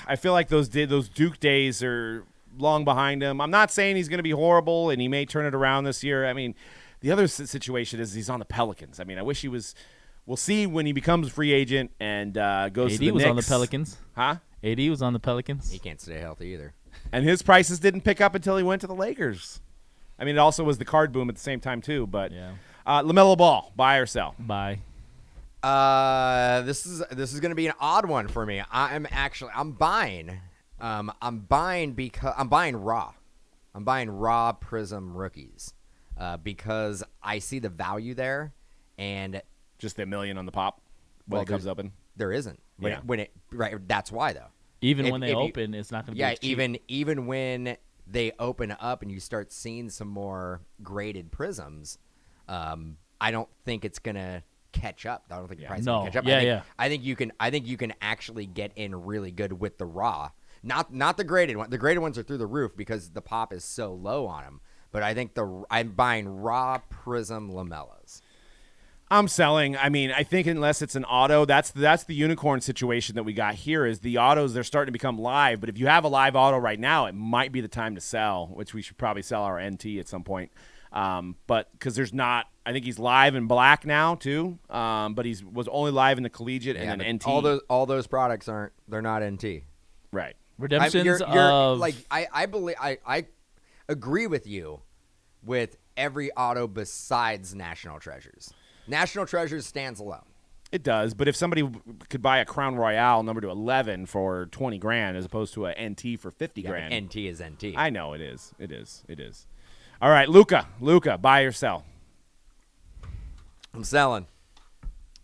I feel like those Duke days are long behind him. I'm not saying he's going to be horrible, and he may turn it around this year. I mean, the other situation is he's on the Pelicans. I mean, I wish he was. We'll see when he becomes a free agent and goes to the Knicks. AD was on the Pelicans. Huh? AD was on the Pelicans. He can't stay healthy either. And his prices didn't pick up until he went to the Lakers. I mean, it also was the card boom at the same time too, but yeah. LaMelo Ball, buy or sell? Buy. This is going to be an odd one for me. I'm buying. I'm buying raw. I'm buying raw Prism rookies because I see the value there, and just $1 million on the pop when it comes open. There isn't. That's why though. Even when they open, it's not going to be as cheap. even when they open up and you start seeing some more graded Prisms. I don't think it's gonna catch up. I don't think the price is gonna catch up. I think you can actually get in really good with the raw, not the graded one. The graded ones are through the roof because the pop is so low on them. But I think I'm buying raw Prism Lamelos. I'm selling. I mean, I think unless it's an auto, that's the unicorn situation that we got here. Is the autos they're starting to become live. But if you have a live auto right now, it might be the time to sell, which we should probably sell our NT at some point. But because there's not, I think he's live in black now too. But was only live in the collegiate and then NT. All those products they're not NT. Right. Redemptions you're of like I believe I agree with you with every auto besides National Treasures. National Treasures stands alone. It does, but if somebody could buy a Crown Royale number to 11 for 20 grand as opposed to an NT for 50 grand. NT is NT. I know it is. It is. All right, Luka, buy or sell? I'm selling.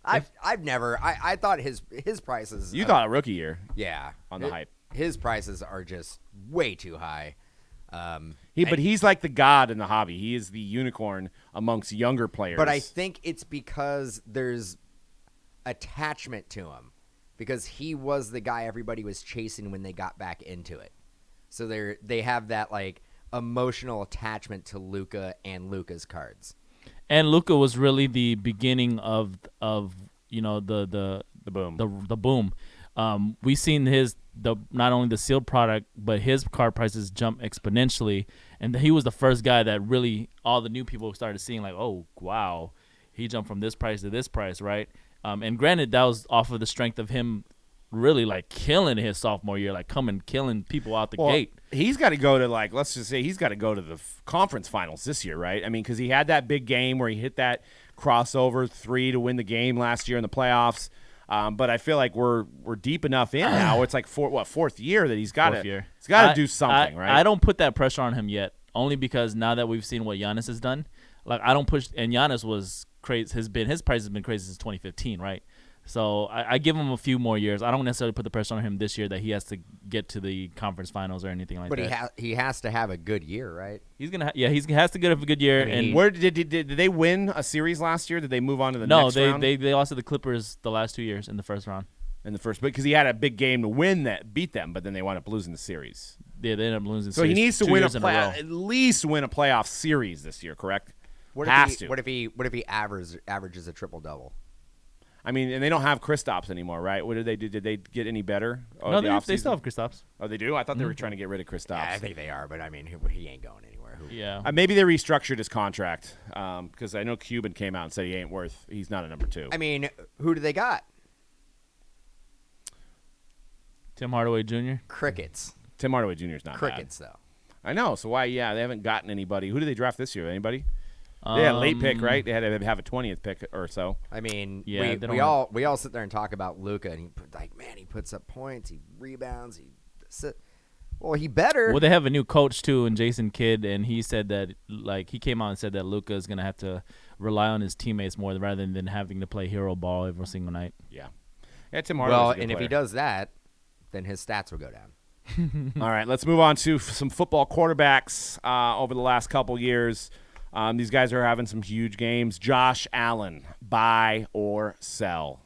I've never. I thought his prices. You thought a rookie year. Yeah. On the hype. His prices are just way too high. But he's like the god in the hobby. He is the unicorn amongst younger players. But I think it's because there's attachment to him, because he was the guy everybody was chasing when they got back into it. So they have that like emotional attachment to Luka and Luka's cards. And Luka was really the beginning of the boom. The boom. We've seen not only the sealed product, but his card prices jump exponentially, and he was the first guy that really all the new people started seeing like, oh wow, he jumped from this price to this price, right? And granted, that was off of the strength of him really like killing his sophomore year, like killing people out the gate. He's got to go to let's just say he's got to go to the conference finals this year, right? I mean, because he had that big game where he hit that crossover 3 to win the game last year in the playoffs. But I feel like we're deep enough in now. It's like fourth year that he's got to do something, right? I don't put that pressure on him yet, only because now that we've seen what Giannis has done, like I don't push. And Giannis was crazy. His price has been crazy since 2015, right? So I give him a few more years. I don't necessarily put the pressure on him this year that he has to get to the conference finals or anything like that. But he has to have a good year, right? He's gonna he has to get a good year. And where did they win a series last year? Did they move on to the next round? No, they lost to the Clippers the last 2 years in the first round. In the first, because he had a big game to beat them, but then they wound up losing the series. Yeah, they ended up losing. So he needs to at least win a playoff series this year, correct? What if he averages a triple double? I mean, and they don't have Kristaps anymore, right? What did they do? Did they get any better? No, they still have Kristaps. Oh, they do? I thought they were trying to get rid of Kristaps. Yeah, I think they are, but I mean, he ain't going anywhere. Yeah. Maybe they restructured his contract because I know Cuban came out and said he's not a number 2. I mean, who do they got? Tim Hardaway Jr. Crickets. Tim Hardaway Jr. is not Crickets, bad. though. I know. So why? Yeah, they haven't gotten anybody. Who did they draft this year? Anybody? They had a late pick, right? They had to have a 20th pick or so. I mean, yeah, we all sit there and talk about Luka, and he puts up points, he rebounds, he better. Well, they have a new coach too, and Jason Kidd, and he said that he came out and said that Luka is gonna have to rely on his teammates more rather than having to play hero ball every single night. Yeah, Tim Hardaway. Well, and if he does that, then his stats will go down. All right, let's move on to some football quarterbacks over the last couple years. These guys are having some huge games. Josh Allen, buy or sell?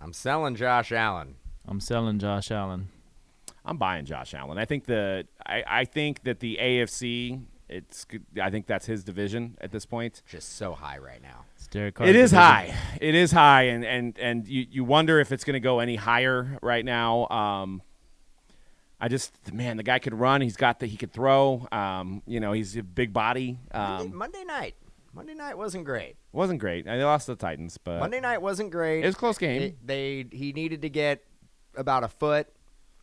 I'm selling Josh Allen. I'm selling Josh Allen. I'm buying Josh Allen. I think that the AFC, I think that's his division at this point. Just so high right now. It is high. It is high, and you wonder if it's going to go any higher right now. The guy could run. He could throw. He's a big body. Monday night wasn't great. Wasn't great. They lost to the Titans, but Monday night wasn't great. It was a close game. He needed to get about a foot.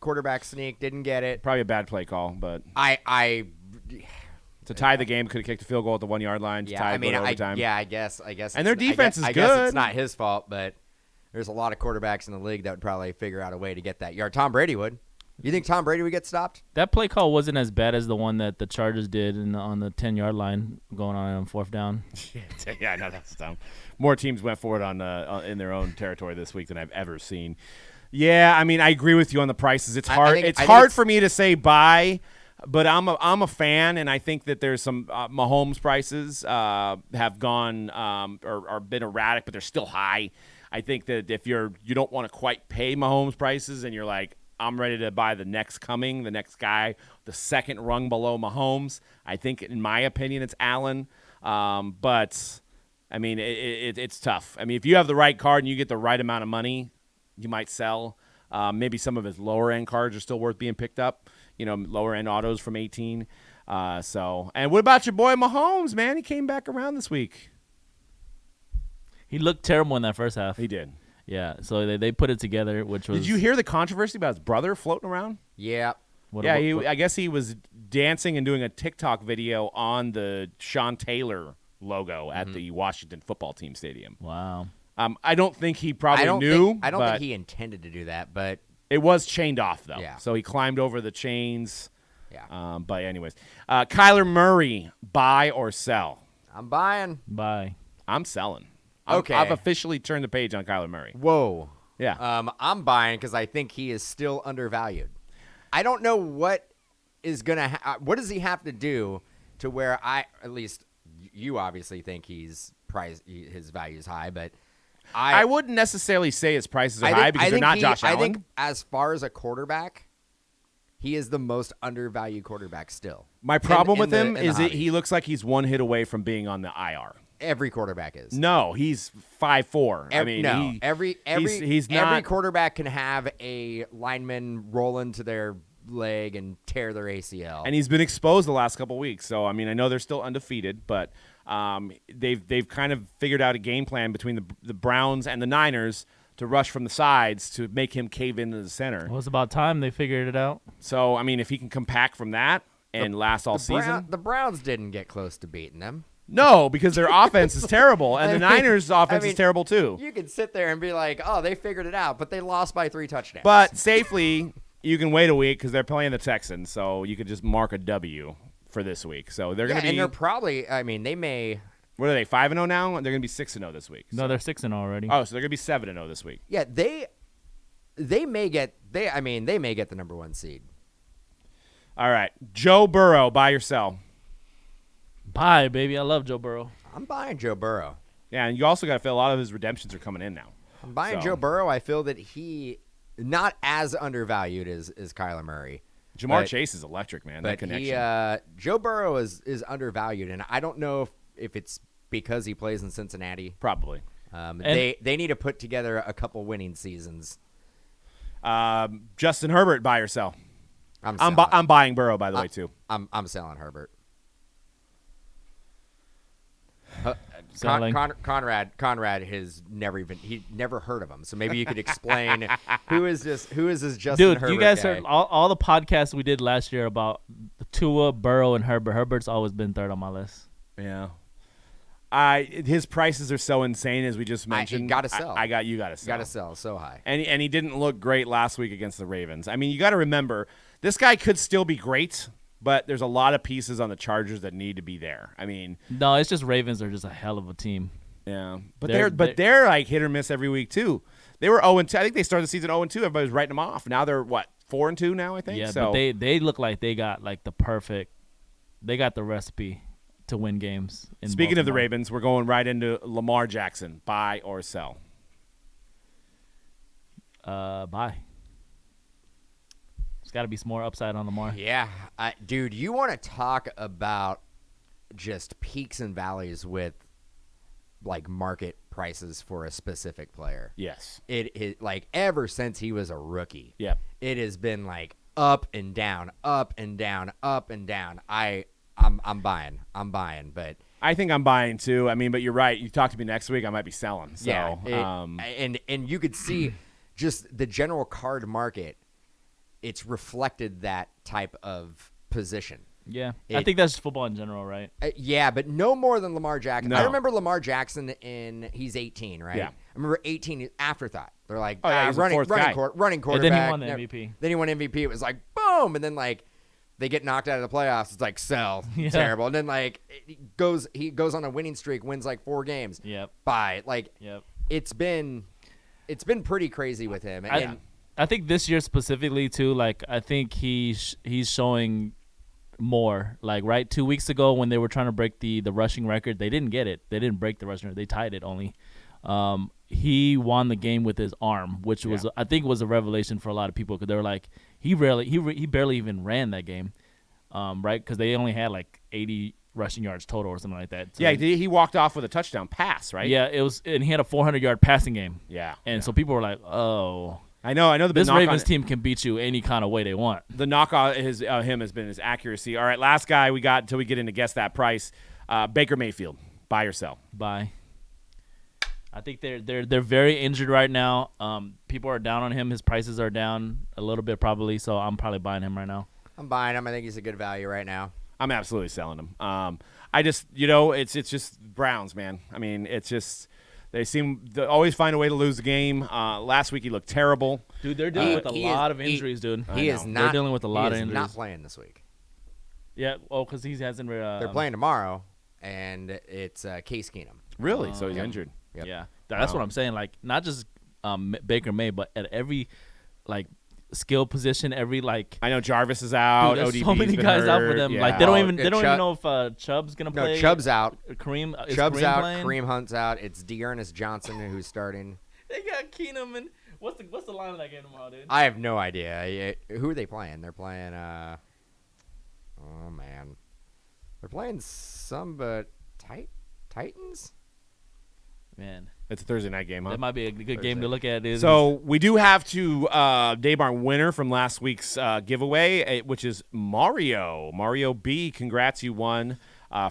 Quarterback sneak, didn't get it. Probably a bad play call, but to tie the game, could have kicked a field goal at the 1 yard line. Overtime. I guess. And their defense is good. I guess it's not his fault, but there's a lot of quarterbacks in the league that would probably figure out a way to get that yard. Tom Brady would. You think Tom Brady would get stopped? That play call wasn't as bad as the one that the Chargers did on the 10-yard line going on 4th down. Yeah, I know that's dumb. More teams went for it in their own territory this week than I've ever seen. Yeah, I mean, I agree with you on the prices. It's hard. It's hard for me to say buy, but I'm a fan, and I think that there's some Mahomes prices have gone or been erratic, but they're still high. I think that if you don't want to quite pay Mahomes prices, and you're like, I'm ready to buy the next guy, the second rung below Mahomes. I think, in my opinion, it's Allen. But, I mean, it's tough. I mean, if you have the right card and you get the right amount of money, you might sell. Maybe some of his lower-end cards are still worth being picked up, lower-end autos from 18. And what about your boy Mahomes, man? He came back around this week. He looked terrible in that first half. He did. Yeah, so they put it together, which was. Did you hear the controversy about his brother floating around? Yeah. I guess he was dancing and doing a TikTok video on the Sean Taylor logo at the Washington football team stadium. Wow. I don't think he probably knew. I don't think he intended to do that, but it was chained off though. Yeah. So he climbed over the chains. yeah. But anyways, Kyler Murray, buy or sell? I'm buying. Bye. I'm selling. Okay. I've officially turned the page on Kyler Murray. Whoa. Yeah. I'm buying because I think he is still undervalued. I don't know what is gonna. What does he have to do to where at least you obviously think his value is high, but I wouldn't necessarily say his prices are I high think- because I they're think not he- Josh I Allen. think as far as a quarterback, he is the most undervalued quarterback still. My problem with him in the is that hobby. he looks like he's one hit away from being on the IR. Every quarterback is. No, he's 5'4". Every he's not. every quarterback can have a lineman roll into their leg and tear their ACL. And he's been exposed the last couple weeks. So I mean, I know they're still undefeated, but they've kind of figured out a game plan between the Browns and the Niners to rush from the sides to make him cave into the center. Well, it's about time they figured it out. So I mean, if he can come back from that and last all season, the Browns didn't get close to beating them. no, because their offense is terrible, and the Niners' offense is terrible too. You could sit there and be like, "Oh, they figured it out," but they lost by 3 touchdowns. But safely, you can wait a week because they're playing the Texans, so you could just mark a W for this week. So they're going to be. and they're probably. I mean, they may. What are they? 5-0 now? They're going to be 6-0 this week. No, they're 6-0 already. Oh, so they're going to be 7-0 this week. Yeah, they may get. They may get the number 1 seed. All right, Joe Burrow, buy or sell? Bye, baby. I love Joe Burrow. I'm buying Joe Burrow. Yeah, and you also got to feel a lot of his redemptions are coming in now. I'm buying So- Joe Burrow. I feel that he not as undervalued as Kyler Murray. Jamar But- Chase is electric, man. That But connection. Joe Burrow is undervalued, and I don't know if it's because he plays in Cincinnati. Probably. They need to put together a couple winning seasons. Justin Herbert, buy or sell? I'm I'm buying Burrow, by the way, too. I'm selling Herbert. Selling. Conrad has never heard of him, so maybe you could explain who is this Justin Dude, Herbert you guys guy? heard all the podcasts we did last year about Tua, Burrow, and Herbert. Herbert's always been third on my list. Yeah. His prices are so insane, as we just mentioned. gotta sell. You gotta sell. Got to sell so high. And he didn't look great last week against the Ravens. I mean, you got to remember, this guy could still be great, but there's a lot of pieces on the Chargers that need to be there. I mean, No, it's just Ravens are just a hell of a team. yeah, but They're- they're like hit or miss every week too. They were 0-2. I think they started the season 0-2. Everybody was writing them off. Now they're what, 4-2 now, I think. Yeah, so but they look like they got like they got the recipe to win games. In speaking of the Baltimore. Ravens, we're going right into Lamar Jackson. Buy or sell? Bye. There's got to be some more upside on Lamar. Yeah, dude, you want to talk about just peaks and valleys with like market prices for a specific player. Yes. It is like ever since he was a rookie. Yep. It has been like up and down, up and down, up and down. I'm buying, but I think I'm buying too. I mean, but you're right. You talk to me next week, I might be selling. So, yeah, and you could see just the general card market. It's reflected that type of position. Yeah, I think that's just football in general, right? Yeah, but no more than Lamar Jackson. No. I remember Lamar Jackson he's 18, right? Yeah. I remember 18 afterthought. They're like, Oh, yeah, he's the running fourth guy. quarterback. And then he won the MVP. Then he won MVP. It was like, boom. And then, like, they get knocked out of the playoffs. It's like, sell. Yeah. Terrible. And then, like, he goes on a winning streak, wins like 4 games. Yep. Buy. Like, Yep. it's been pretty crazy with him. And I think this year specifically too. Like I think he's showing more. Like right 2 weeks ago when they were trying to break the rushing record, they didn't get it. They didn't break the rushing record. They tied it only. He won the game with his arm, which was I think was a revelation for a lot of people because they were like he barely even ran that game, right? Because they only had like 80 rushing yards total or something like that. So yeah, he walked off with a touchdown pass, right? yeah, it was, and he had a 400-yard passing game. Yeah. And so people were like, oh. I know. This Ravens team can beat you any kind of way they want. The knock on him has been his accuracy. All right, last guy we got until we get into guess that price. Baker Mayfield, buy or sell? Bye. I think they're very injured right now. People are down on him. His prices are down a little bit probably, so I'm probably buying him right now. I'm buying him. I think he's a good value right now. I'm absolutely selling him. I just, it's just Browns, man. I mean, it's just they seem to always find a way to lose the game. Last week he looked terrible. Dude, they're dealing with a lot of injuries, dude. He is not. They're dealing with a lot of injuries. Not playing this week. Yeah, because he hasn't. They're playing tomorrow, and it's Case Keenum. Really? So he's injured. Yep. Yeah, that's what I'm saying. Like, not just Baker May, but at every skill position, every I know Jarvis is out. Dude, there's ODB's so many been guys hurt. out for them. Yeah. Like they don't even know if Chubb's gonna play. No, Chubb's out. Kareem Chubb's Kareem out. playing? Kareem Hunt's out. It's Dearness Johnson who's starting. They got Keenum and what's the line of that game tomorrow, dude? I have no idea. Who are they playing? They're playing. Oh man, they're playing Titans. Man, It's a Thursday night game, huh? that might be a good game to look at. So we do have Day Barn winner from last week's giveaway, which is Mario. Mario B, congrats, you won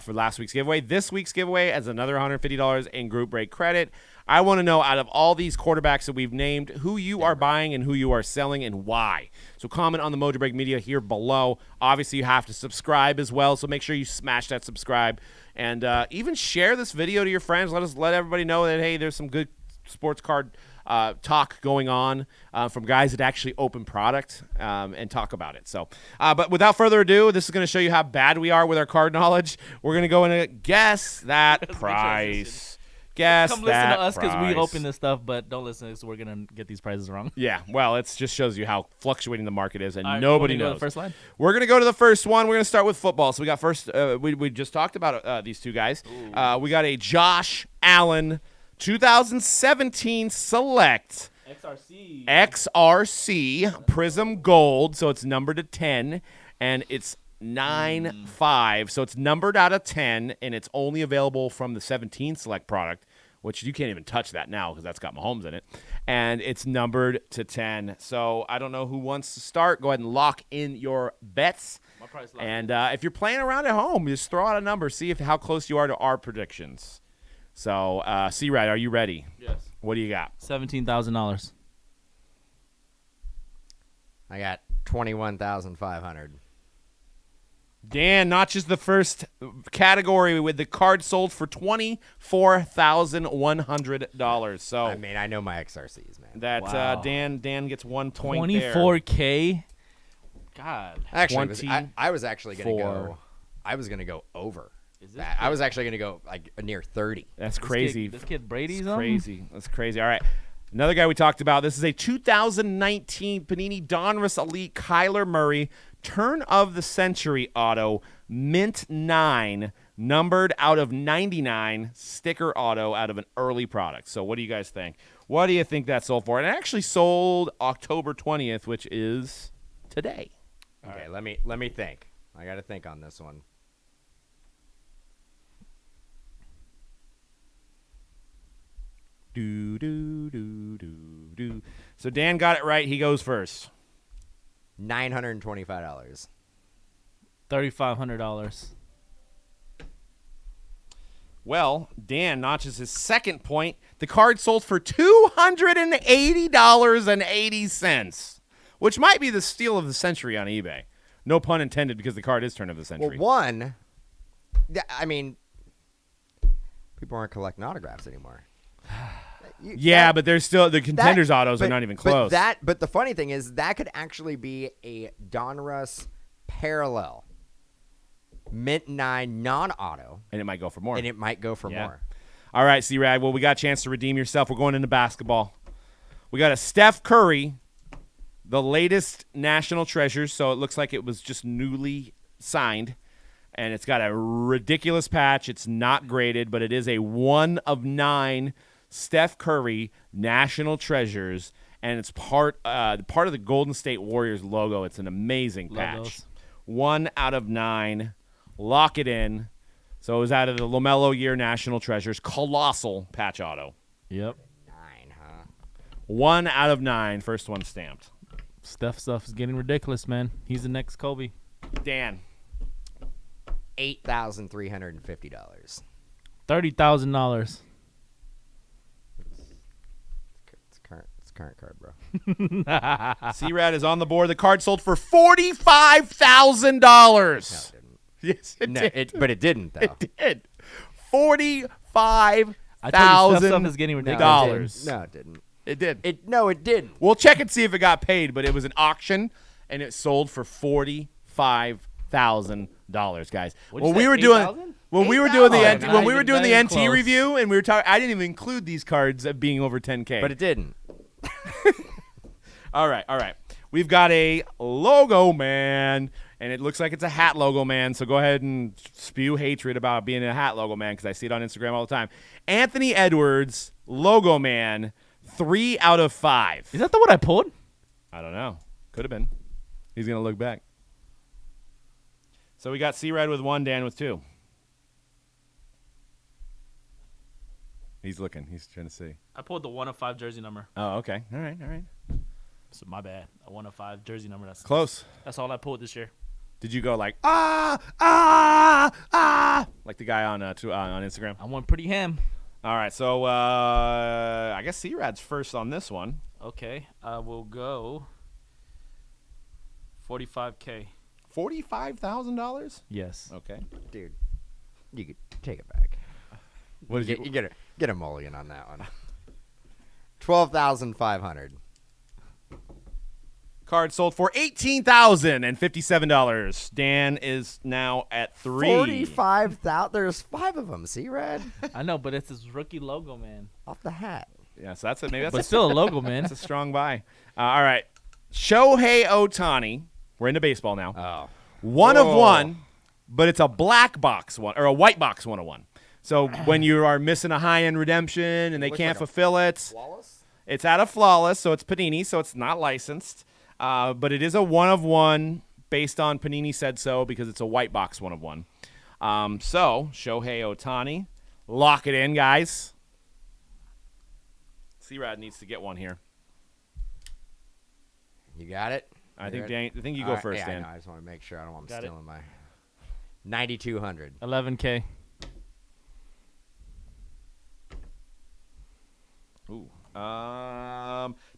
for last week's giveaway. This week's giveaway is another $150 in group break credit. I want to know, out of all these quarterbacks that we've named, who you are buying and who you are selling and why. So comment on the Mojo Break Media here below. Obviously, you have to subscribe as well, so make sure you smash that subscribe. And even share this video to your friends. Let everybody know that, hey, there's some good sports card talk going on from guys that actually open product and talk about it. So, but without further ado, this is going to show you how bad we are with our card knowledge. We're going to go and guess that price. Guess come listen that to us because we price. open this stuff, but don't listen because we're gonna get these prices wrong. Yeah, well, it just shows you how fluctuating the market is, and All right, nobody you wanna knows. go to the first line? We're going to go to the first one. We're going to start with football. So we got first. We just talked about these two guys. We got a Josh Allen 2017 Select XRC Prism Gold. So it's numbered to 10, and it's 9.5. So it's numbered out of 10, and it's only available from the 17 Select product, which you can't even touch that now because that's got Mahomes in it. And it's numbered to 10. So I don't know who wants to start. Go ahead and lock in your bets. And if you're playing around at home, just throw out a number. See how close you are to our predictions. So, C-Ride, are you ready? Yes. What do you got? $17,000. I got 21,500. Dan notches the first category with the card sold for $24,100. So I mean, I know my XRCs, man. that Wow. Dan gets 1 point there. 24K. God. Actually, I was actually going to 24. go. I was going to go over. Is this That. I was actually going to go like near 30. That's crazy. This kid Brady's That's on? crazy. That's crazy. All right. Another guy we talked about. This is a 2019 Panini Donruss Elite Kyler Murray Turn of the Century auto, mint 9, numbered out of 99, sticker auto out of an early product. So what do you guys think? What do you think that sold for? And it actually sold October 20th, which is today. Okay, let me think. I got to think on this one. Do, do, do, do, do. So Dan got it right. He goes first. $925. $3,500. Well, Dan notches his second point. The card sold for $280.80, which might be the steal of the century on eBay. No pun intended, because the card is turn of the century. Well, one, I mean, people aren't collecting autographs anymore. But there's still the contenders autos are not even close. But the funny thing is that could actually be a Donruss parallel mint 9 non-auto, and it might go for more. and it might go for Yeah. more. All right, C-Rad. Well, we got a chance to redeem yourself. We're going into basketball. We got a Steph Curry, the latest national treasure. So it looks like it was just newly signed, and it's got a ridiculous patch. It's not graded, but it is a 1 of 9 Steph Curry national treasures, and it's part of the Golden State Warriors logo. It's an amazing patch. Logos. 1 out of 9. Lock it in. So it was out of the Lamelo year national treasures. Colossal patch auto. Yep. 9, huh? 1 out of 9. First one stamped. Steph stuff is getting ridiculous, man. He's the next Kobe. Dan. $8,350. $30,000. current card, bro. C-Rad is on the board. The card sold for $45,000. No, it didn't. Yes, it did. But it didn't, though. It did. $45,000. I told you stuff is getting ridiculous. No, it didn't. It did. No, it didn't. We'll check and see if it got paid, but it was an auction, and it sold for $45,000, guys. What'd you When we say, were doing 8,000? when we were doing the 8,000. when we were doing Not the even NT close. review, and we were talking, I didn't even include these cards at being over 10K. But it didn't. All right. We've got a logo man, and it looks like it's a hat logo man. So go ahead and spew hatred about being a hat logo man because I see it on Instagram all the time. Anthony Edwards, logo man, 3 out of 5. Is that the one I pulled? I don't know. Could have been. He's gonna look back. So we got C-Red with 1, Dan with 2. He's looking. He's trying to see. I pulled the 1 of 5 jersey number. Oh, okay. All right. So my bad. A 1 of 5 jersey number. Close. That's all I pulled this year. Did you go like like the guy on Instagram? I went pretty ham. All right, so I guess C-Rad's first on this one. Okay, I will go $45K. $45,000? Yes. Okay. Dude, you could take it back. What did You get a mulligan on that one. 12,500. Card sold for $18,057. Dan is now at 3. 45,000. There's 5 of them. See, Red? I know, but it's his rookie logo, man. Off the hat. Yeah, so that's it. Maybe that's But still a logo, man. that's a strong buy. All right, Shohei Ohtani. We're into baseball now. Oh. 1 of 1, but it's a black box one or a white box 101. So when you are missing a high-end redemption and they Looks can't like a fulfill it, Flawless? it's out of Flawless, so it's Panini, so it's not licensed. But it is a 1 of 1 based on Panini said so because it's a white box 1 of 1. So Shohei Ohtani, lock it in, guys. C-Rad needs to get one here. You got it? I think ready? you All go right, first, yeah, Dan. I know. I just want to make sure I don't want him Got it. stealing my 9,200. 11K. Ooh.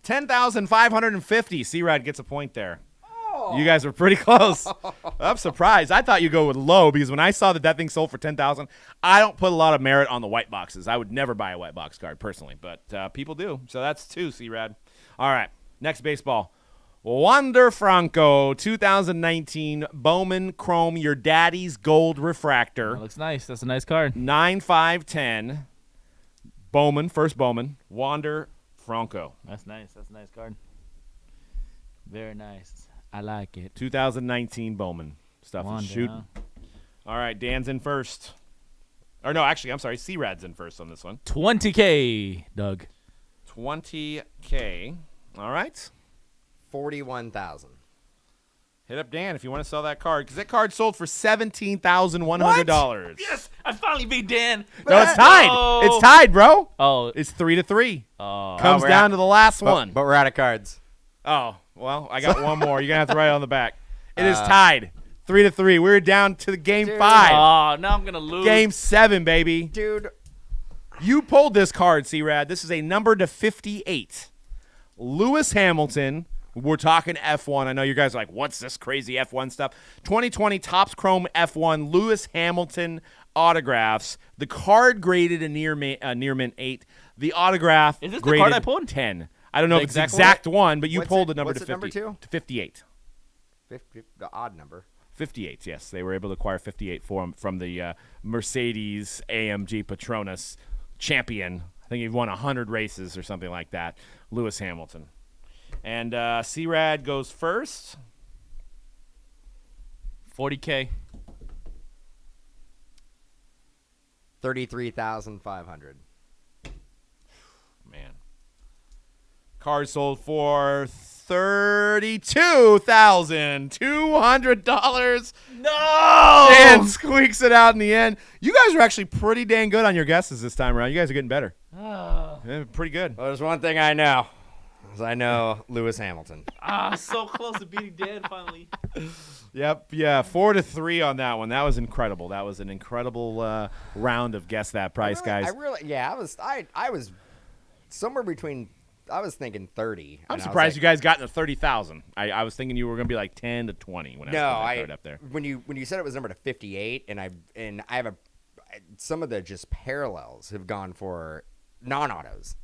10,550. C-Rad gets a point there. You guys were pretty close. I'm surprised. I thought you'd go with low because when I saw that thing sold for $10,000, I don't put a lot of merit on the white boxes. I would never buy a white box card personally, but people do. So that's 2, C-Rad. All right, next baseball. Wander Franco, 2019 Bowman Chrome, your daddy's gold refractor. That looks nice. That's a nice card. 9/5/10. Bowman, first Bowman. Wander Franco. That's nice. That's a nice card. Very nice. I like it. 2019 Bowman. Stuff Wander, is shooting. huh? All right, Dan's in first. Or no, actually, I'm sorry. C-Rad's in first on this one. 20K, Doug. 20K. All right. 41,000. Hit up Dan if you want to sell that card because that card sold for $17,100. Yes, I finally beat Dan. No, it's tied. No. It's tied, bro. Oh, It's 3-3. oh. Comes we're down out. to the last one. But we're out of cards. Oh, well, I got one more. You're going to have to write it on the back. It is tied. 3-3. We're down to the game Dude. 5. Oh, now I'm gonna lose. Game 7, baby. Dude. You pulled this card, C-Rad. This is a number to 58. Lewis Hamilton. We're talking F1. I know you guys are like, what's this crazy F1 stuff? 2020 Topps Chrome F1 Lewis Hamilton autographs. The card graded a near mint 8. The autograph Is this the graded card I pulled? 10. I don't know The if it's the exact exact one, but you What's pulled it- the number what's to it 50. number to? To 58. 50, the odd number. 58, yes. They were able to acquire 58 from the Mercedes AMG Petronas champion. I think he won 100 races or something like that. Lewis Hamilton. And C-Rad goes first. 40K. 33,500. Man. Card sold for $32,200. No. And squeaks it out in the end. You guys are actually pretty dang good on your guesses this time around. You guys are getting better. Yeah, pretty good. Well, there's one thing I know. Is I know Lewis Hamilton. So close to beating Dan finally. Yep, yeah, 4-3 on that one. That was incredible. That was an incredible round of Guess That Price, guys. I was somewhere between thinking 30. I'm surprised you guys got into 30,000. I was thinking you were going to be like 10 to 20 when I was up there. When you said it was numbered to 58, and I have some of the just parallels have gone for non-autos.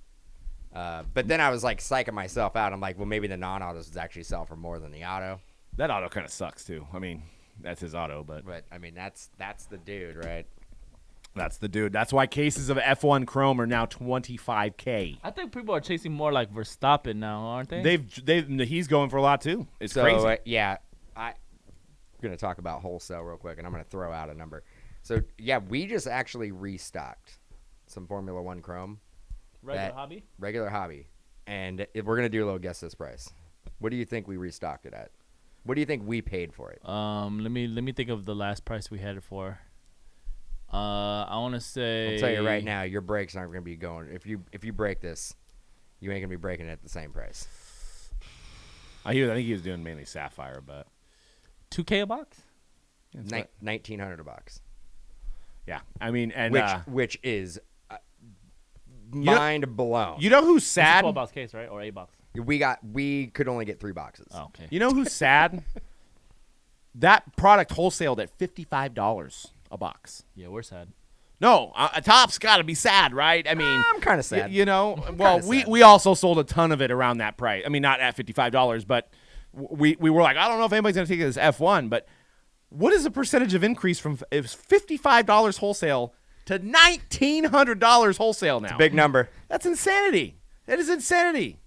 But then I was like psyching myself out. I'm like, well, maybe the non-autos would actually sell for more than the auto. That auto kind of sucks too. I mean, that's his auto, but I mean that's the dude, right? That's the dude. That's why cases of F1 Chrome are now $25K. I think people are chasing more like Verstappen now, aren't they? He's going for a lot too. It's crazy. Yeah, I'm gonna talk about wholesale real quick, and I'm gonna throw out a number. So yeah, we just actually restocked some Formula One Chrome. Regular hobby, and if we're gonna do a little guess this price. What do you think we restocked it at? What do you think we paid for it? Let me think of the last price we had it for. I want to say. I'll tell you right now, your brakes aren't going to be going. If you break this, you ain't going to be breaking it at the same price. I think he was doing mainly Sapphire, but $2K a box. $1,900 a box. Yeah, I mean, and which is mind blown. You know who's sad? 12 box case, right, or 8 box? We could only get 3 boxes. Oh, okay. You know who's sad? That product wholesaled at $55 a box. Yeah, we're sad. No, a top's got to be sad, right? I mean, I'm kind of sad. We also sold a ton of it around that price. I mean, not at $55, but we were like, I don't know if anybody's going to take it as F1, but what is the percentage of increase from it was $55 wholesale to $1,900 wholesale now? It's a big number. That's insanity. That is insanity.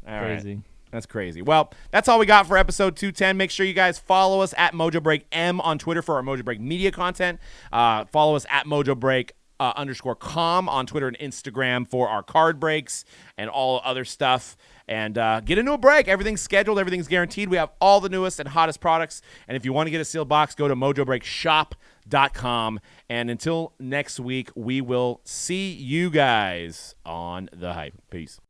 All crazy. Right. That's crazy. Well, that's all we got for episode 210. Make sure you guys follow us at Mojo Break M on Twitter for our Mojo Break media content. Follow us at Mojo Break _com on Twitter and Instagram for our card breaks and all other stuff. And get into a break. Everything's scheduled. Everything's guaranteed. We have all the newest and hottest products. And if you want to get a sealed box, go to mojobreakshop.com. And until next week, we will see you guys on the hype. Peace.